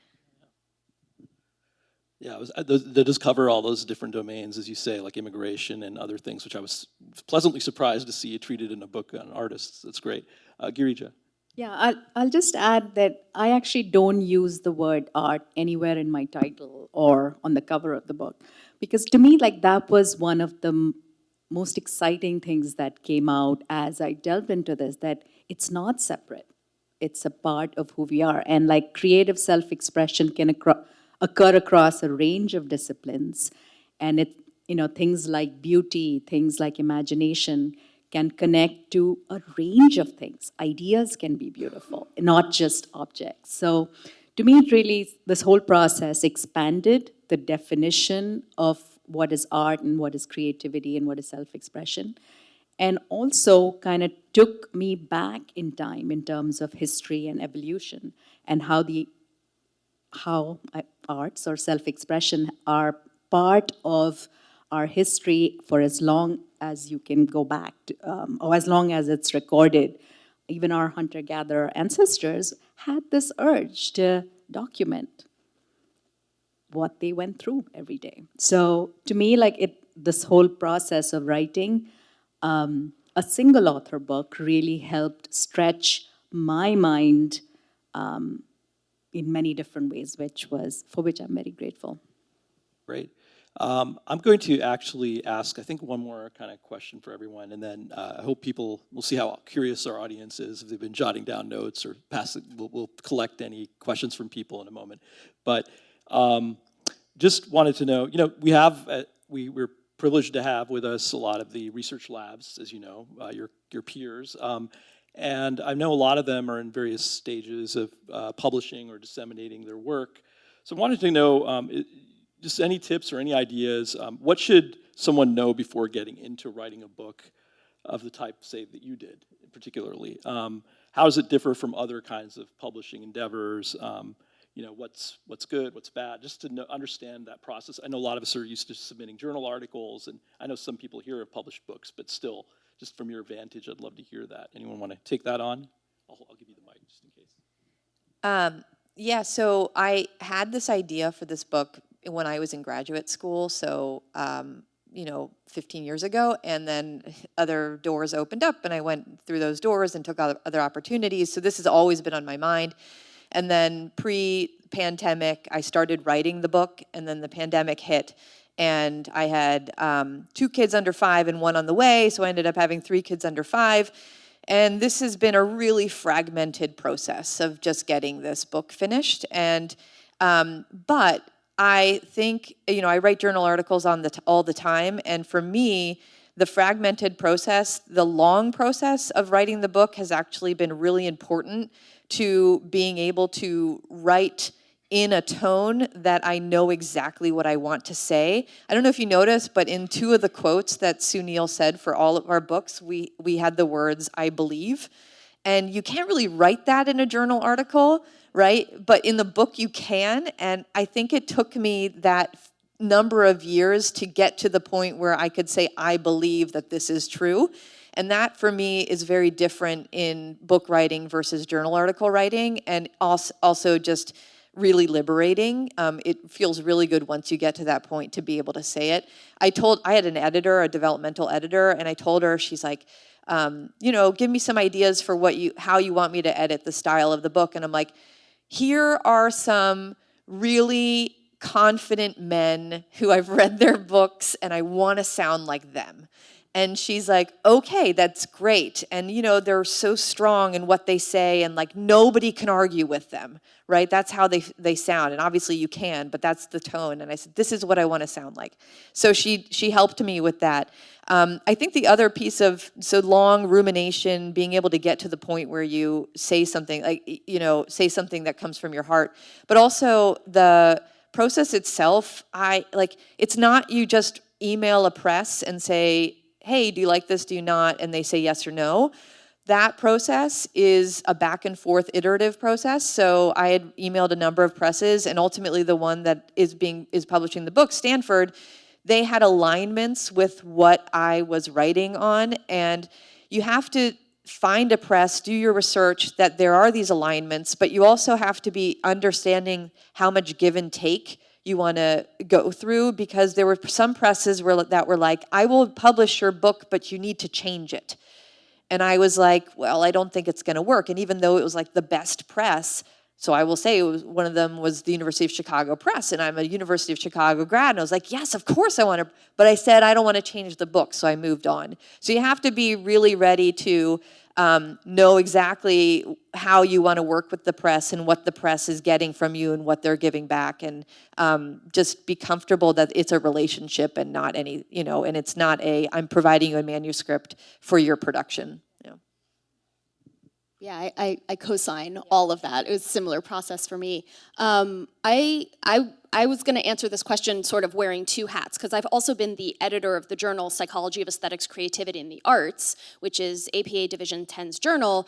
Yeah, that does cover all those different domains, as you say, like immigration and other things, which I was pleasantly surprised to see treated in a book on artists. That's great. Girija. Yeah, I'll just add that I actually don't use the word art anywhere in my title or on the cover of the book. Because to me, that was one of the most exciting things that came out as I delved into this, that it's not separate. It's a part of who we are. And creative self-expression can occur across a range of disciplines. And things like beauty, things like imagination can connect to a range of things. Ideas can be beautiful, not just objects. So to me, it really, this whole process expanded the definition of what is art and what is creativity and what is self-expression. And also kind of took me back in time in terms of history and evolution and how arts or self-expression are part of our history for as long as you can go back to, or as long as it's recorded. Even our hunter-gatherer ancestors had this urge to document what they went through every day. So to me, this whole process of writing a single author book really helped stretch my mind in many different ways, for which I'm very grateful. Great. I'm going to actually ask, I think, one more kind of question for everyone, and then I hope we'll see how curious our audience is, if they've been jotting down notes or we'll collect any questions from people in a moment. But just wanted to know, we're privileged to have with us a lot of the research labs, as you know, your peers. And I know a lot of them are in various stages of publishing or disseminating their work. So I wanted to know just any tips or any ideas. What should someone know before getting into writing a book of the type, say, that you did, particularly? How does it differ from other kinds of publishing endeavors? What's good, what's bad, just to understand that process. I know a lot of us are used to submitting journal articles, and I know some people here have published books, but still, just from your vantage, I'd love to hear that. Anyone want to take that on? I'll give you the mic just in case. Yeah, so I had this idea for this book when I was in graduate school, so 15 years ago, and then other doors opened up, and I went through those doors and took other opportunities. So this has always been on my mind. And then pre-pandemic, I started writing the book, and then the pandemic hit, and I had 2 kids under 5 and 1 on the way, so I ended up having 3 kids under 5. And this has been a really fragmented process of just getting this book finished. And but I think, I write journal articles all the time, and for me, the fragmented process, the long process of writing the book has actually been really important to being able to write in a tone that I know exactly what I want to say. I don't know if you noticed, but in 2 of the quotes that Sunil said for all of our books, we had the words, "I believe." And you can't really write that in a journal article, right? But in the book you can, and I think it took me that number of years to get to the point where I could say, I believe that this is true. And that, for me, is very different in book writing versus journal article writing, and also just really liberating. It feels really good once you get to that point to be able to say it. I had an editor, a developmental editor, and I told her, she's like, give me some ideas for how you want me to edit the style of the book. And I'm like, here are some really confident men who I've read their books and I want to sound like them. And she's like, okay, that's great. And they're so strong in what they say, and like nobody can argue with them, right? That's how they sound. And obviously you can, but that's the tone. And I said, this is what I want to sound like. So she helped me with that. I think the other piece of long rumination, being able to get to the point where you say something, say something that comes from your heart, but also the process itself, it's not you just email a press and say, hey, do you like this, do you not? And they say yes or no. That process is a back and forth iterative process. So I had emailed a number of presses, and ultimately the one that is publishing the book, Stanford, they had alignments with what I was writing on. And you have to find a press, do your research that there are these alignments, but you also have to be understanding how much give and take you want to go through, because there were some presses that were like, I will publish your book, but you need to change it. And I was like, well, I don't think it's going to work. And even though it was like the best press, so I will say one of them was the University of Chicago Press, and I'm a University of Chicago grad, and I was like, yes, of course I want to, but I said I don't want to change the book, so I moved on. So you have to be really ready to know exactly how you want to work with the press and what the press is getting from you and what they're giving back, and just be comfortable that it's a relationship and not any, and it's not I'm providing you a manuscript for your production. Yeah, I co-sign all of that. It was a similar process for me. I was going to answer this question sort of wearing 2 hats, because I've also been the editor of the journal Psychology of Aesthetics, Creativity, and the Arts, which is APA Division 10's journal,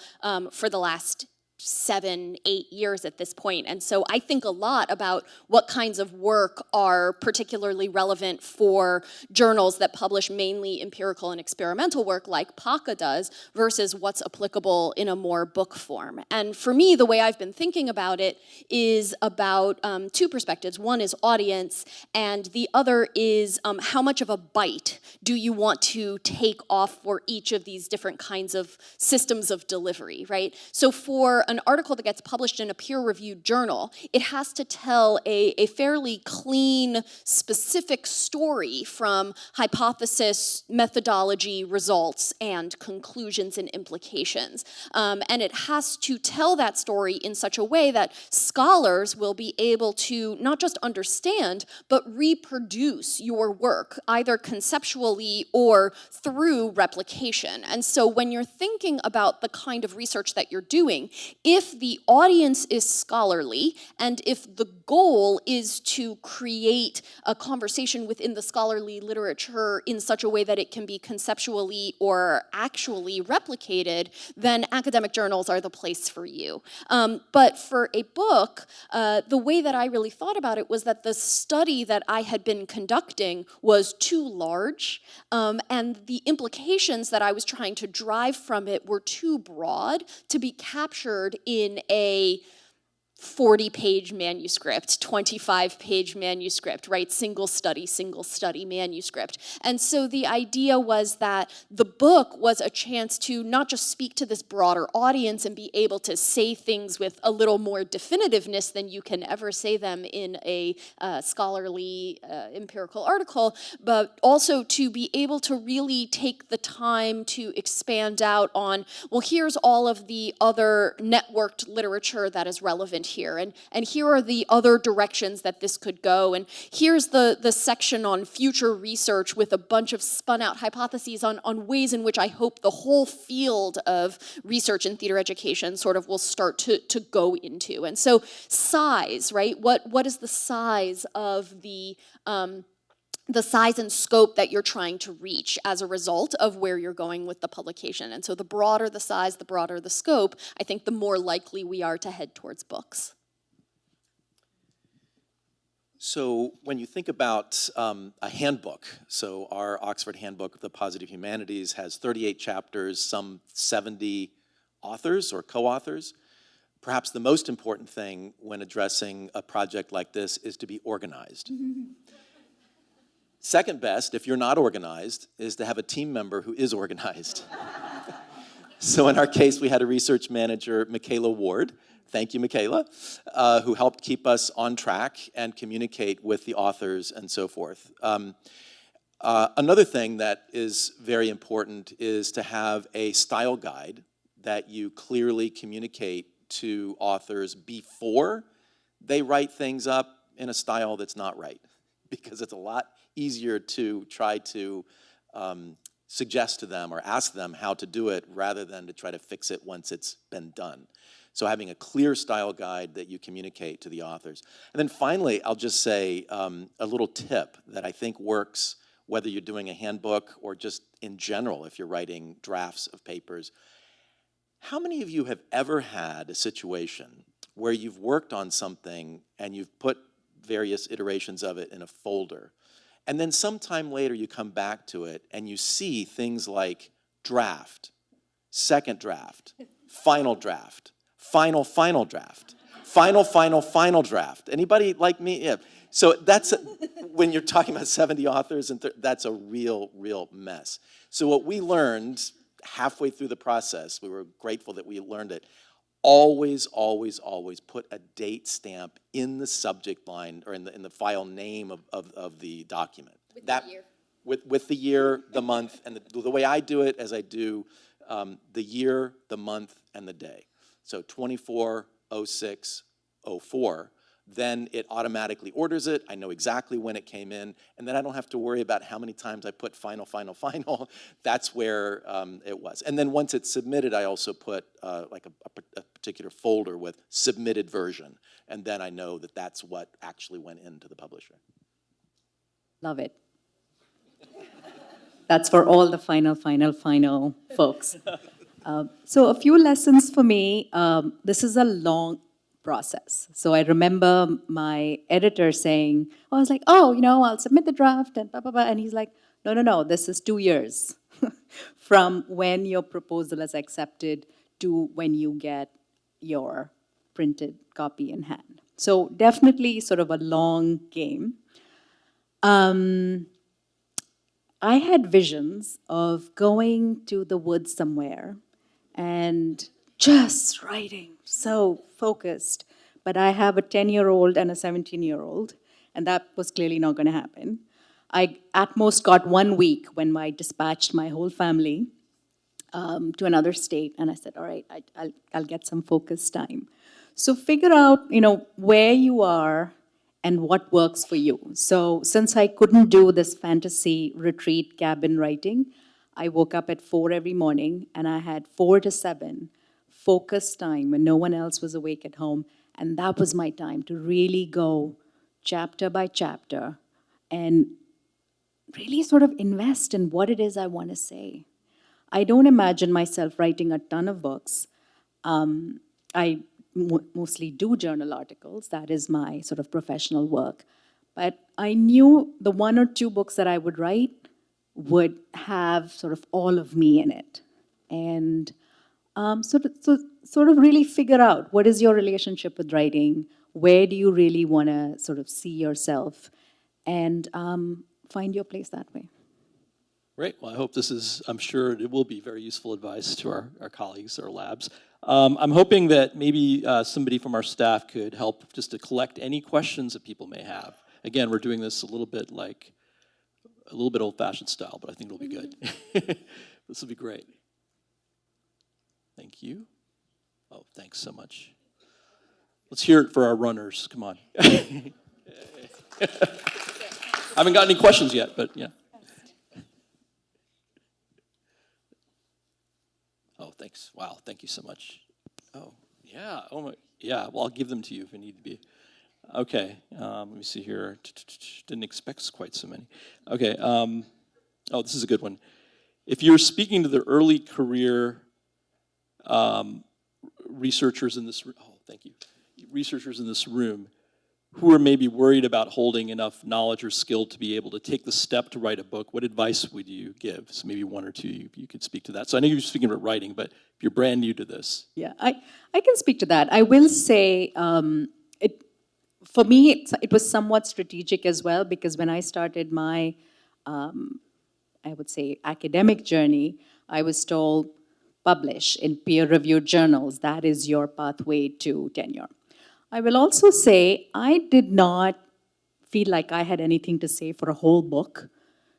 for the last 7, 8 years at this point. And so I think a lot about what kinds of work are particularly relevant for journals that publish mainly empirical and experimental work like PACA does, versus what's applicable in a more book form. And for me, the way I've been thinking about it is about 2 perspectives. One is audience, and the other is how much of a bite do you want to take off for each of these different kinds of systems of delivery, right? So for an article that gets published in a peer-reviewed journal, it has to tell a fairly clean, specific story from hypothesis, methodology, results, and conclusions and implications. And it has to tell that story in such a way that scholars will be able to not just understand, but reproduce your work, either conceptually or through replication. And so when you're thinking about the kind of research that you're doing, if the audience is scholarly, and if the goal is to create a conversation within the scholarly literature in such a way that it can be conceptually or actually replicated, then academic journals are the place for you. But for a book, the way that I really thought about it was that the study that I had been conducting was too large, and the implications that I was trying to drive from it were too broad to be captured in a 40-page manuscript, 25-page manuscript, right? Single study manuscript. And so the idea was that the book was a chance to not just speak to this broader audience and be able to say things with a little more definitiveness than you can ever say them in a scholarly empirical article, but also to be able to really take the time to expand out on, well, here's all of the other networked literature that is relevant here, and here are the other directions that this could go, and here's the section on future research with a bunch of spun out hypotheses on ways in which I hope the whole field of research in theater education sort of will start to go into. And so size, right? What is the size of the size and scope that you're trying to reach as a result of where you're going with the publication? And so the broader the size, the broader the scope, I think the more likely we are to head towards books. So when you think about a handbook, so our Oxford Handbook of the Positive Humanities has 38 chapters, some 70 authors or co-authors. Perhaps the most important thing when addressing a project like this is to be organized. Second best, if you're not organized, is to have a team member who is organized. So in our case, we had a research manager, Michaela Ward. Thank you, Michaela, who helped keep us on track and communicate with the authors and so forth. Another thing that is very important is to have a style guide that you clearly communicate to authors before they write things up in a style that's not right, because it's a lot easier to try to suggest to them or ask them how to do it rather than to try to fix it once it's been done. So having a clear style guide that you communicate to the authors. And then finally, I'll just say a little tip that I think works whether you're doing a handbook or just in general if you're writing drafts of papers. How many of you have ever had a situation where you've worked on something and you've put various iterations of it in a folder, and then sometime later you come back to it and you see things like draft, second draft, final draft, final draft, final draft. Anybody like me? Yeah. So that's, when you're talking about 70 authors, and that's a real mess. So what we learned halfway through the process, we were grateful that we learned it, always put a date stamp in the subject line or in the file name of the document. With the year. With the year, the month, and the way I do it is I do the year, the month, and the day. So 24/06/04, then it automatically orders it. I know exactly when it came in, and then I don't have to worry about how many times I put final. That's where it was. And then once it's submitted, I also put like a particular folder with submitted version, and then I know that that's what actually went into the publisher. Love it. That's for all the final folks. So a few lessons for me. This is a long process. So I remember my editor saying, I was like, I'll submit the draft and blah, blah, blah. And he's like, no, this is 2 years from when your proposal is accepted to when you get your printed copy in hand. So definitely sort of a long game. I had visions of going to the woods somewhere and just writing, so focused. But I have a 10-year-old and a 17-year-old, and that was clearly not going to happen. I at most got 1 week when I dispatched my whole family to another state, and I said, all right, I'll get some focus time. So figure out, where you are and what works for you. So since I couldn't do this fantasy retreat cabin writing, I woke up at 4 every morning, and I had 4 to 7 focus time when no one else was awake at home, and that was my time to really go chapter by chapter and really sort of invest in what it is I want to say. I don't imagine myself writing a ton of books. I mostly do journal articles. That is my sort of professional work. But I knew the 1 or 2 books that I would write would have sort of all of me in it. And sort of really figure out what is your relationship with writing, where do you really want to sort of see yourself, and find your place that way. Great. Well, I hope this is, I'm sure it will be very useful advice to our colleagues, our labs. I'm hoping that maybe somebody from our staff could help just to collect any questions that people may have. Again, we're doing this a little bit old-fashioned style, but I think it'll be good. This will be great. Thank you. Oh, thanks so much. Let's hear it for our runners. Come on. I haven't got any questions yet, but yeah. Oh, thanks. Wow, thank you so much. Oh, yeah. Oh my. Yeah. Well, I'll give them to you if it need to be. Okay. Let me see here. Didn't expect quite so many. Okay. Oh, this is a good one. If you're speaking to the early career researchers in this room, oh, thank you. Researchers in this room who are maybe worried about holding enough knowledge or skill to be able to take the step to write a book, what advice would you give? So maybe 1 or 2 you could speak to that. So I know you're speaking about writing, but if you're brand new to this. Yeah, I can speak to that. I will say, for me, it was somewhat strategic as well, because when I started my, I would say, academic journey, I was told, publish in peer-reviewed journals. That is your pathway to tenure. I will also say I did not feel like I had anything to say for a whole book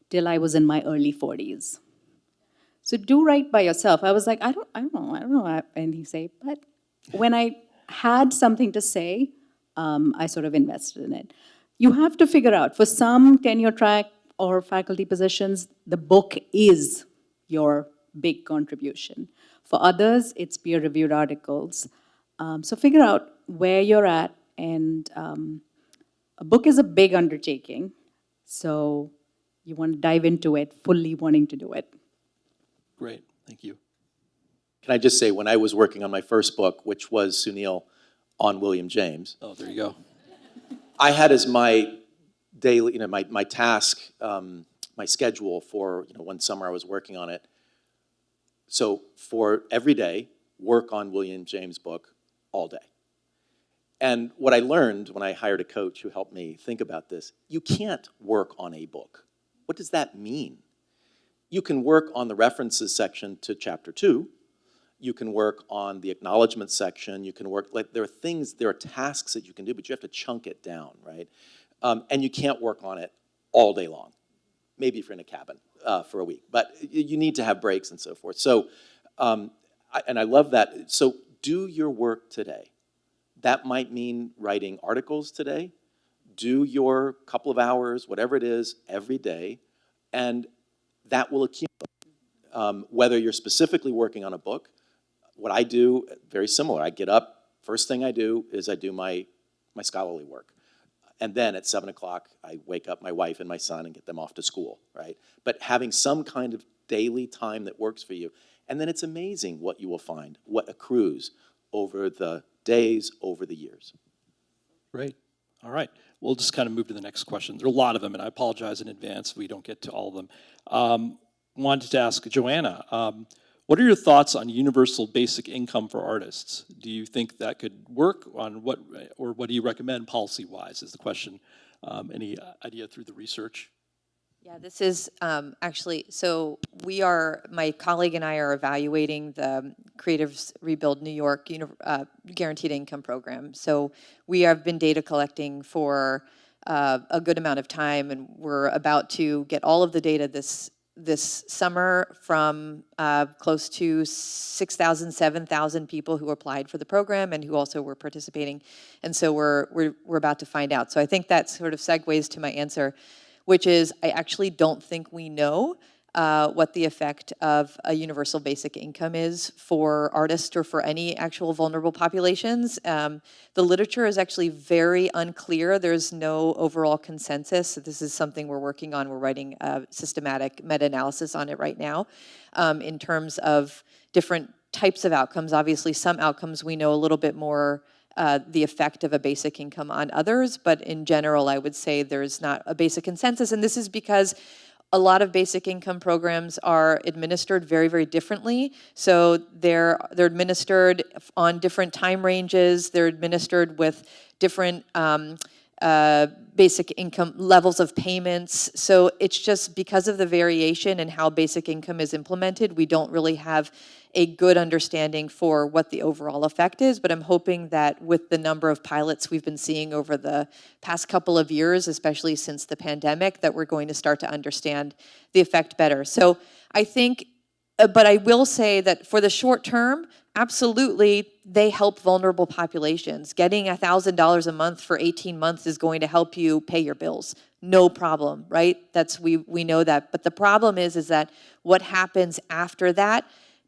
till I was in my early 40s. So do write by yourself. I was like, I don't know I have anything to say. But when I had something to say, I sort of invested in it. You have to figure out, for some tenure track or faculty positions, the book is your big contribution. For others, it's peer-reviewed articles. So figure out where you're at, and a book is a big undertaking, so you want to dive into it, fully wanting to do it. Great, thank you. Can I just say, when I was working on my first book, which was Sunil on William James. Oh, there you go. I had as my daily, my task, my schedule for, one summer I was working on it. So for every day, work on William James' book all day. And what I learned when I hired a coach who helped me think about this, you can't work on a book. What does that mean? You can work on the references section to chapter 2. You can work on the acknowledgement section. You can work, there are tasks that you can do, but you have to chunk it down, right? And you can't work on it all day long. Maybe if you're in a cabin for a week, but you need to have breaks and so forth. So, and I love that. So do your work today. That might mean writing articles today. Do your couple of hours, whatever it is, every day, and that will accumulate. Whether you're specifically working on a book, what I do, very similar. I get up, first thing I do is I do my scholarly work. And then at 7 o'clock, I wake up my wife and my son and get them off to school, right? But having some kind of daily time that works for you. And then it's amazing what you will find, what accrues over the days, over the years. Great. All right. We'll just kind of move to the next question. There are a lot of them, and I apologize in advance if we don't get to all of them. Wanted to ask Joanna, what are your thoughts on universal basic income for artists? Do you think that could work on what do you recommend policy-wise is the question. Any idea through the research? Yeah, this is actually, so my colleague and I are evaluating the Creatives Rebuild New York Guaranteed Income Program. So we have been data collecting for a good amount of time, and we're about to get all of the data this summer from close to 6,000, 7,000 people who applied for the program and who also were participating. And so we're about to find out. So I think that sort of segues to my answer, which is I actually don't think we know what the effect of a universal basic income is for artists or for any actual vulnerable populations. The literature is actually very unclear. There's no overall consensus. So this is something we're working on. We're writing a systematic meta-analysis on it right now in terms of different types of outcomes. Obviously, some outcomes we know a little bit more the effect of a basic income on others, but in general, I would say there's not a basic consensus, and this is because a lot of basic income programs are administered very, very differently. So they're administered on different time ranges. They're administered with different basic income levels of payments. So it's just because of the variation in how basic income is implemented, we don't really have a good understanding for what the overall effect is, but I'm hoping that with the number of pilots we've been seeing over the past couple of years, especially since the pandemic, that we're going to start to understand the effect better. So I think, but I will say that for the short term, absolutely, they help vulnerable populations. Getting $1,000 a month for 18 months is going to help you pay your bills. No problem, right? We know that. But the problem is that what happens after that,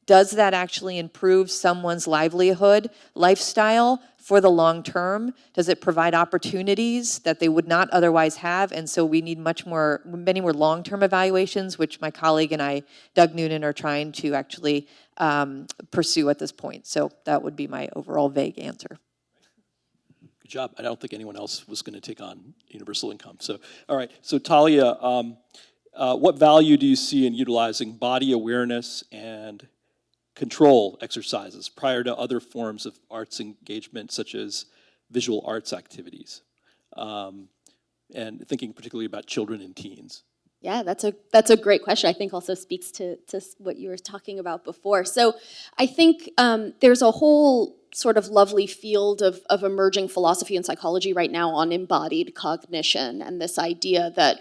does that actually improve someone's livelihood, lifestyle for the long term? Does it provide opportunities that they would not otherwise have? And so we need many more long-term evaluations, which my colleague and I, Doug Noonan, are trying to actually pursue at this point. So that would be my overall vague answer. Good job. I don't think anyone else was going to take on universal income. So, all right. So Thalia, what value do you see in utilizing body awareness and control exercises prior to other forms of arts engagement, such as visual arts activities, and thinking particularly about children and teens? Yeah, that's a great question. I think also speaks to what you were talking about before. So I think there's a whole sort of lovely field of emerging philosophy and psychology right now on embodied cognition, and this idea that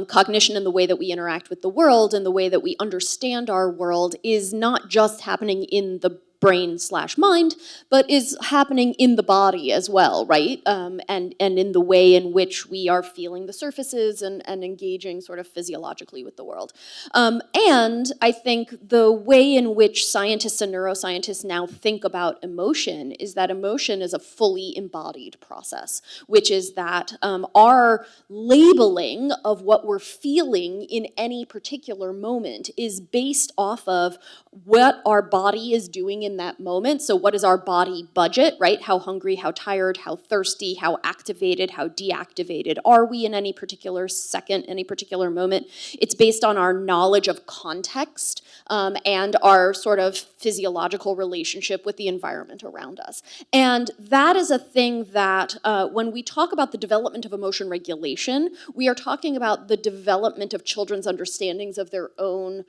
cognition and the way that we interact with the world and the way that we understand our world is not just happening in the brain/mind, but is happening in the body as well, right? And in the way in which we are feeling the surfaces and engaging sort of physiologically with the world. And I think the way in which scientists and neuroscientists now think about emotion is that emotion is a fully embodied process, which is that our labeling of what we're feeling in any particular moment is based off of what our body is doing in that moment. So what is our body budget, right? How hungry, how tired, how thirsty, how activated, how deactivated are we in any particular second, any particular moment? It's based on our knowledge of context and our sort of physiological relationship with the environment around us. And that is a thing that when we talk about the development of emotion regulation, we are talking about the development of children's understandings of their own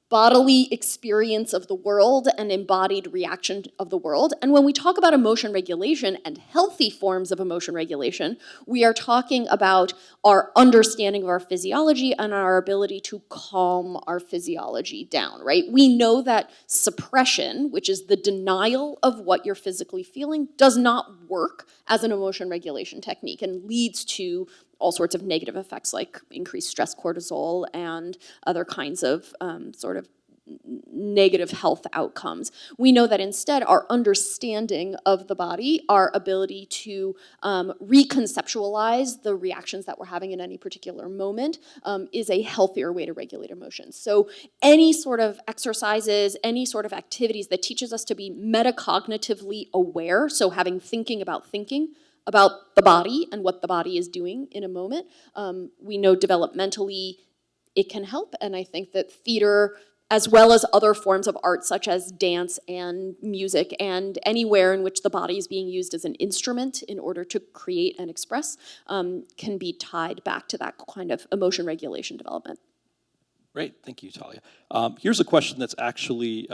bodily experience of the world and embodied reaction of the world. And when we talk about emotion regulation and healthy forms of emotion regulation, we are talking about our understanding of our physiology and our ability to calm our physiology down, right? We know that suppression, which is the denial of what you're physically feeling, does not work as an emotion regulation technique and leads to all sorts of negative effects like increased stress cortisol and other kinds of sort of negative health outcomes. We know that instead our understanding of the body, our ability to reconceptualize the reactions that we're having in any particular moment is a healthier way to regulate emotions. So any sort of exercises, any sort of activities that teaches us to be metacognitively aware, so having thinking about the body and what the body is doing in a moment. We know developmentally it can help, and I think that theater as well as other forms of art such as dance and music and anywhere in which the body is being used as an instrument in order to create and express, can be tied back to that kind of emotion regulation development. Great, thank you, Thalia. Here's a question that's actually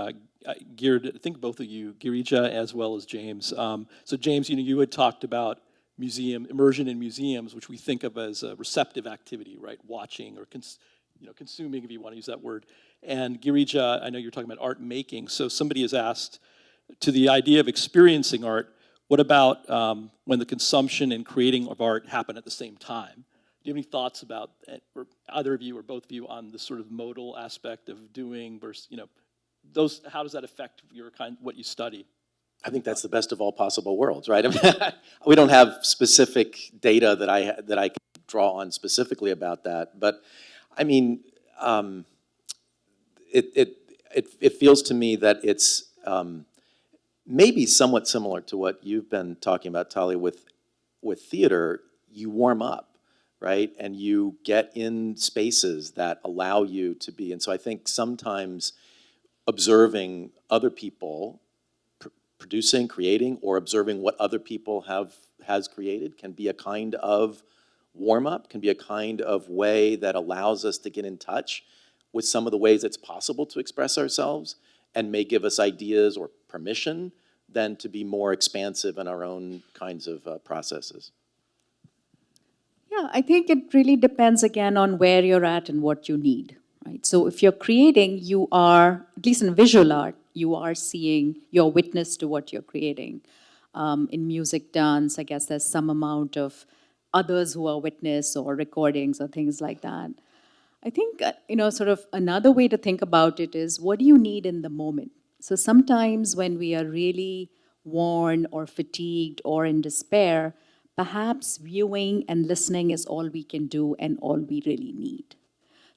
geared, I think both of you, Girija as well as James. So James, you had talked about immersion in museums, which we think of as a receptive activity, right? Watching or consuming, if you want to use that word. And Girija, I know you're talking about art making. So somebody has asked, to the idea of experiencing art, what about when the consumption and creating of art happen at the same time? Do you have any thoughts about, or either of you or both of you, on the sort of modal aspect of doing versus, how does that affect what you study? I think that's the best of all possible worlds, right? I mean, we don't have specific data that I can draw on specifically about that, but I mean, it feels to me that it's maybe somewhat similar to what you've been talking about, Thalia, with theater. You warm up, right? And you get in spaces that allow you to be. And so I think sometimes observing other people producing, creating, or observing what other people has created can be a kind of warm-up, can be a kind of way that allows us to get in touch with some of the ways it's possible to express ourselves, and may give us ideas or permission then to be more expansive in our own kinds of processes. Yeah, I think it really depends again on where you're at and what you need, right? So if you're creating, you are, at least in visual art, you are seeing, you're witness to what you're creating. In music, dance, I guess there's some amount of others who are witness or recordings or things like that. I think, sort of another way to think about it is, what do you need in the moment? So sometimes when we are really worn or fatigued or in despair, perhaps viewing and listening is all we can do and all we really need.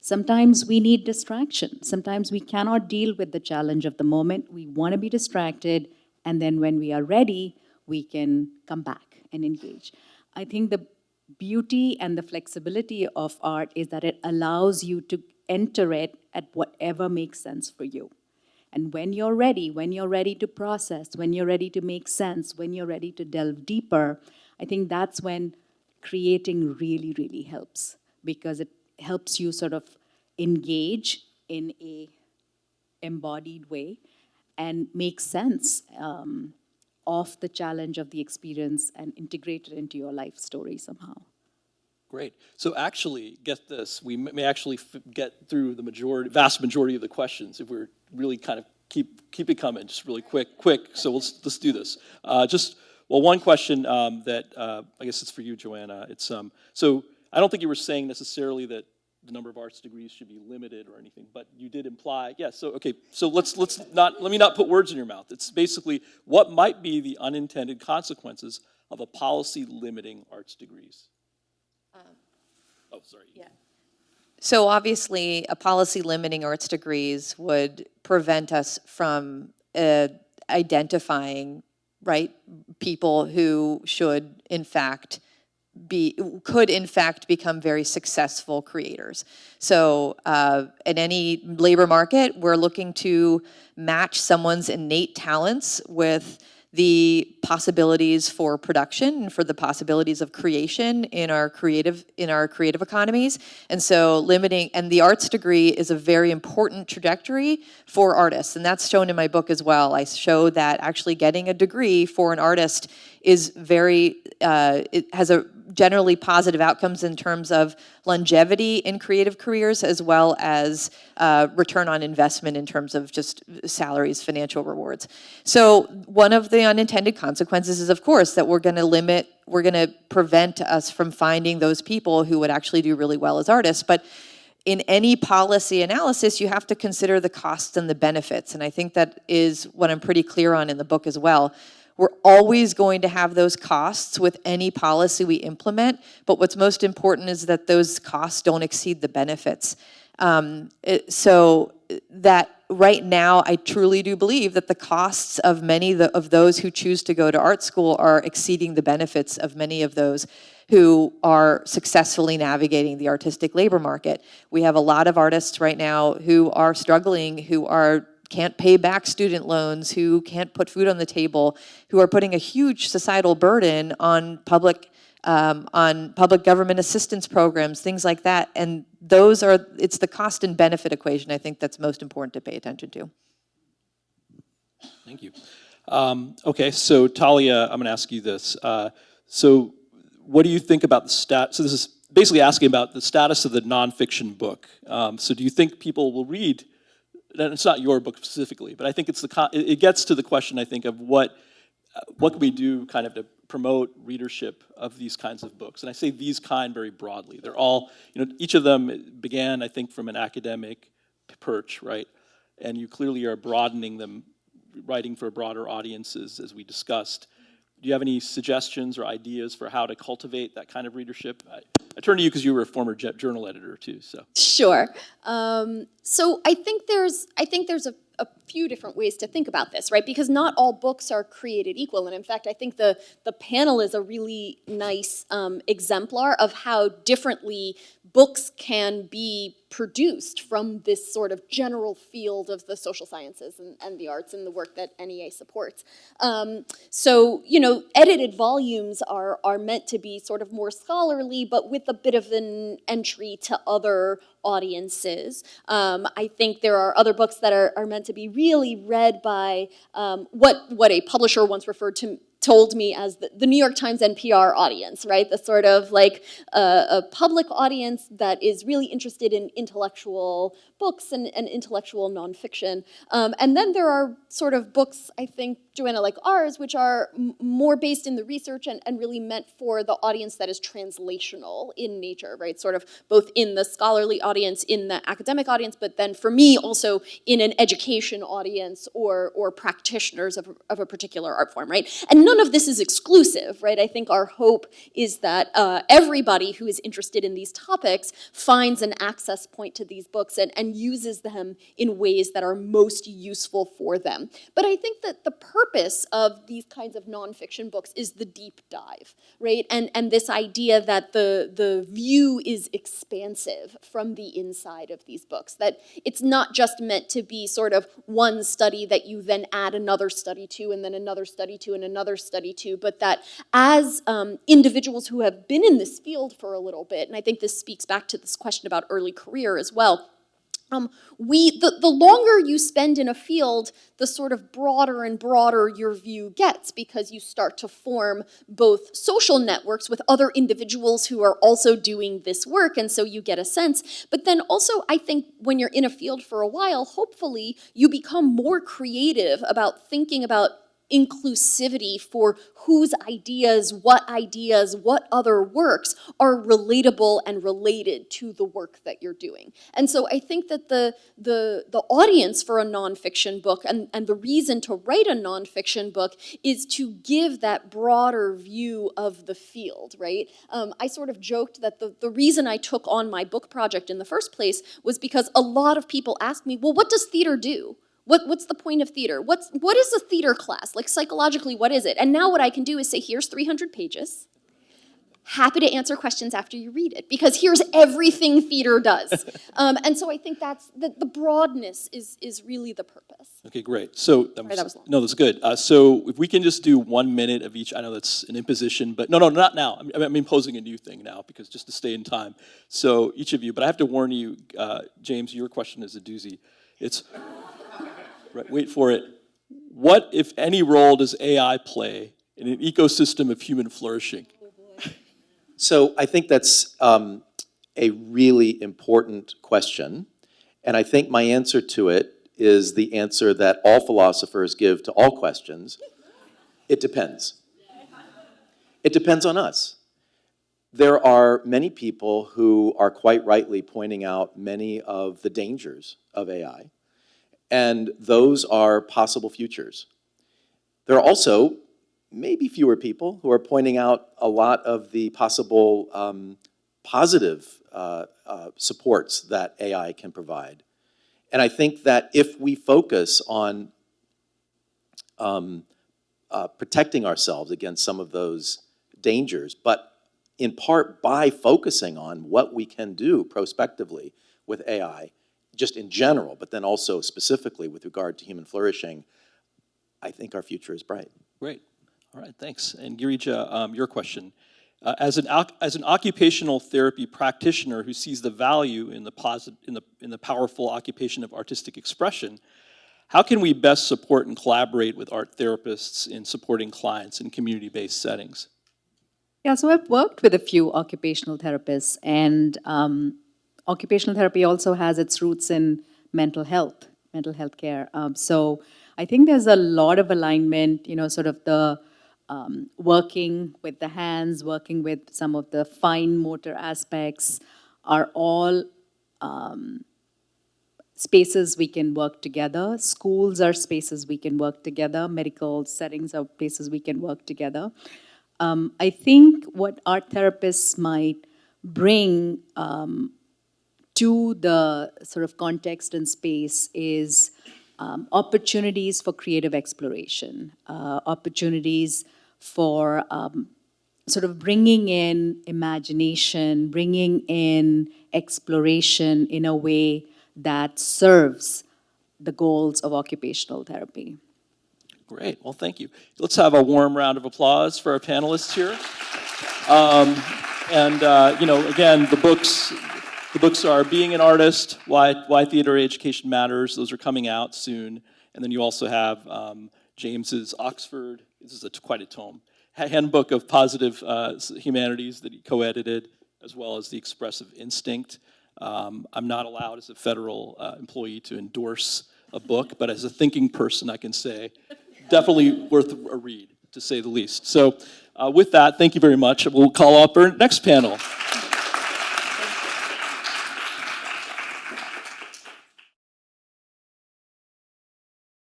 Sometimes we need distraction. Sometimes we cannot deal with the challenge of the moment. We want to be distracted, and then when we are ready, we can come back and engage. I think the beauty and the flexibility of art is that it allows you to enter it at whatever makes sense for you. And when you're ready to process, when you're ready to make sense, when you're ready to delve deeper, I think that's when creating really, really helps, because it helps you sort of engage in a embodied way and make sense of the challenge of the experience and integrate it into your life story somehow. Great. So actually, get this, we may actually get through the vast majority of the questions if we're really kind of keep it coming, just really quick. So let's do this. One question that I guess it's for you, Joanna. It's so I don't think you were saying necessarily that the number of arts degrees should be limited or anything, but you did imply, yeah. So okay, so let me not put words in your mouth. It's basically, what might be the unintended consequences of a policy limiting arts degrees? Oh, sorry. Yeah. So obviously, a policy limiting arts degrees would prevent us from identifying, right, people who could in fact become very successful creators. So in any labor market, we're looking to match someone's innate talents with the possibilities for production and for the possibilities of creation in our creative economies. And so the arts degree is a very important trajectory for artists, and that's shown in my book as well. I show that actually getting a degree for an artist is it has a generally positive outcomes in terms of longevity in creative careers, as well as return on investment in terms of just salaries, financial rewards. So one of the unintended consequences is, of course, that we're going to prevent us from finding those people who would actually do really well as artists. But in any policy analysis, you have to consider the costs and the benefits. And I think that is what I'm pretty clear on in the book as well. We're always going to have those costs with any policy we implement, but what's most important is that those costs don't exceed the benefits. So that right now, I truly do believe that the costs of many of those who choose to go to art school are exceeding the benefits of many of those who are successfully navigating the artistic labor market. We have a lot of artists right now who are struggling, who can't pay back student loans, who can't put food on the table, who are putting a huge societal burden on public government assistance programs, things like that. And it's the cost and benefit equation, I think, that's most important to pay attention to. Thank you. Okay, so Thalia, I'm going to ask you this. So what do you think about the so this is basically asking about the status of the nonfiction book. So do you think people will read, and it's not your book specifically, but I think it gets to the question, I think, of what can we do kind of to promote readership of these kinds of books? And I say these kind very broadly. They're all, each of them began, I think, from an academic perch, right? And you clearly are broadening them, writing for broader audiences, as we discussed. Do you have any suggestions or ideas for how to cultivate that kind of readership? I turn to you because you were a former journal editor too. So sure. So I think there's a few different ways to think about this, right? Because not all books are created equal, and in fact, I think the panel is a really nice exemplar of how differently books can be produced from this sort of general field of the social sciences and the arts and the work that NEA supports. So, edited volumes are meant to be sort of more scholarly, but with a bit of an entry to other audiences. I think there are other books that are meant to be really read by what a publisher once told me as the New York Times NPR audience, right? The sort of like a public audience that is really interested in intellectual books and intellectual nonfiction. And then there are sort of books, I think, Joanna, like ours, which are more based in the research and really meant for the audience that is translational in nature, right? Sort of both in the scholarly audience, in the academic audience, but then for me also in an education audience or practitioners of a particular art form, right? And none of this is exclusive, right? I think our hope is that everybody who is interested in these topics finds an access point to these books and uses them in ways that are most useful for them. But I think that the purpose of these kinds of nonfiction books is the deep dive, right? And this idea that the view is expansive from the inside of these books, that it's not just meant to be sort of one study that you then add another study to and then another study to and another study to, but that as individuals who have been in this field for a little bit, and I think this speaks back to this question about early career as well, the longer you spend in a field, the sort of broader and broader your view gets, because you start to form both social networks with other individuals who are also doing this work, and so you get a sense. But then also, I think when you're in a field for a while, hopefully you become more creative about thinking about inclusivity for whose ideas, what other works are relatable and related to the work that you're doing. And so I think that the audience for a nonfiction book and the reason to write a nonfiction book is to give that broader view of the field, right? I sort of joked that the reason I took on my book project in the first place was because a lot of people ask me, well, what does theater do? What's the point of theater? What is a theater class? Like psychologically, what is it? And now what I can do is say, here's 300 pages. Happy to answer questions after you read it, because here's everything theater does. And so I think that's the broadness is really the purpose. Okay, great. So that was long. No, that's good. So if we can just do 1 minute of each. I know that's an imposition, but no, not now. I'm imposing a new thing now, because just to stay in time. So each of you, but I have to warn you, James, your question is a doozy. It's right, wait for it. What, if any, role does AI play in an ecosystem of human flourishing? So I think that's a really important question, and I think my answer to it is the answer that all philosophers give to all questions. It depends. It depends on us. There are many people who are quite rightly pointing out many of the dangers of AI, and those are possible futures. There are also maybe fewer people who are pointing out a lot of the possible positive supports that AI can provide. And I think that if we focus on protecting ourselves against some of those dangers, but in part by focusing on what we can do prospectively with AI, just in general, but then also specifically with regard to human flourishing, I think our future is bright. Great. All right, thanks. And Girija, your question. As an occupational therapy practitioner who sees the value in the powerful occupation of artistic expression, how can we best support and collaborate with art therapists in supporting clients in community-based settings? Yeah, so I've worked with a few occupational therapists, and occupational therapy also has its roots in mental health care. So I think there's a lot of alignment, sort of the working with the hands, working with some of the fine motor aspects are all spaces we can work together. Schools are spaces we can work together. Medical settings are places we can work together. I think what art therapists might bring to the sort of context and space is opportunities for creative exploration, opportunities for sort of bringing in imagination, bringing in exploration in a way that serves the goals of occupational therapy. Great, well, thank you. Let's have a warm round of applause for our panelists here. Again, the books are Being an Artist, Why Theater Education Matters. Those are coming out soon. And then you also have James's Oxford, this is quite a tome, Handbook of Positive Humanities that he co-edited, as well as The Expressive Instinct. I'm not allowed as a federal employee to endorse a book, but as a thinking person, I can say definitely worth a read, to say the least. So with that, thank you very much. We'll call up our next panel.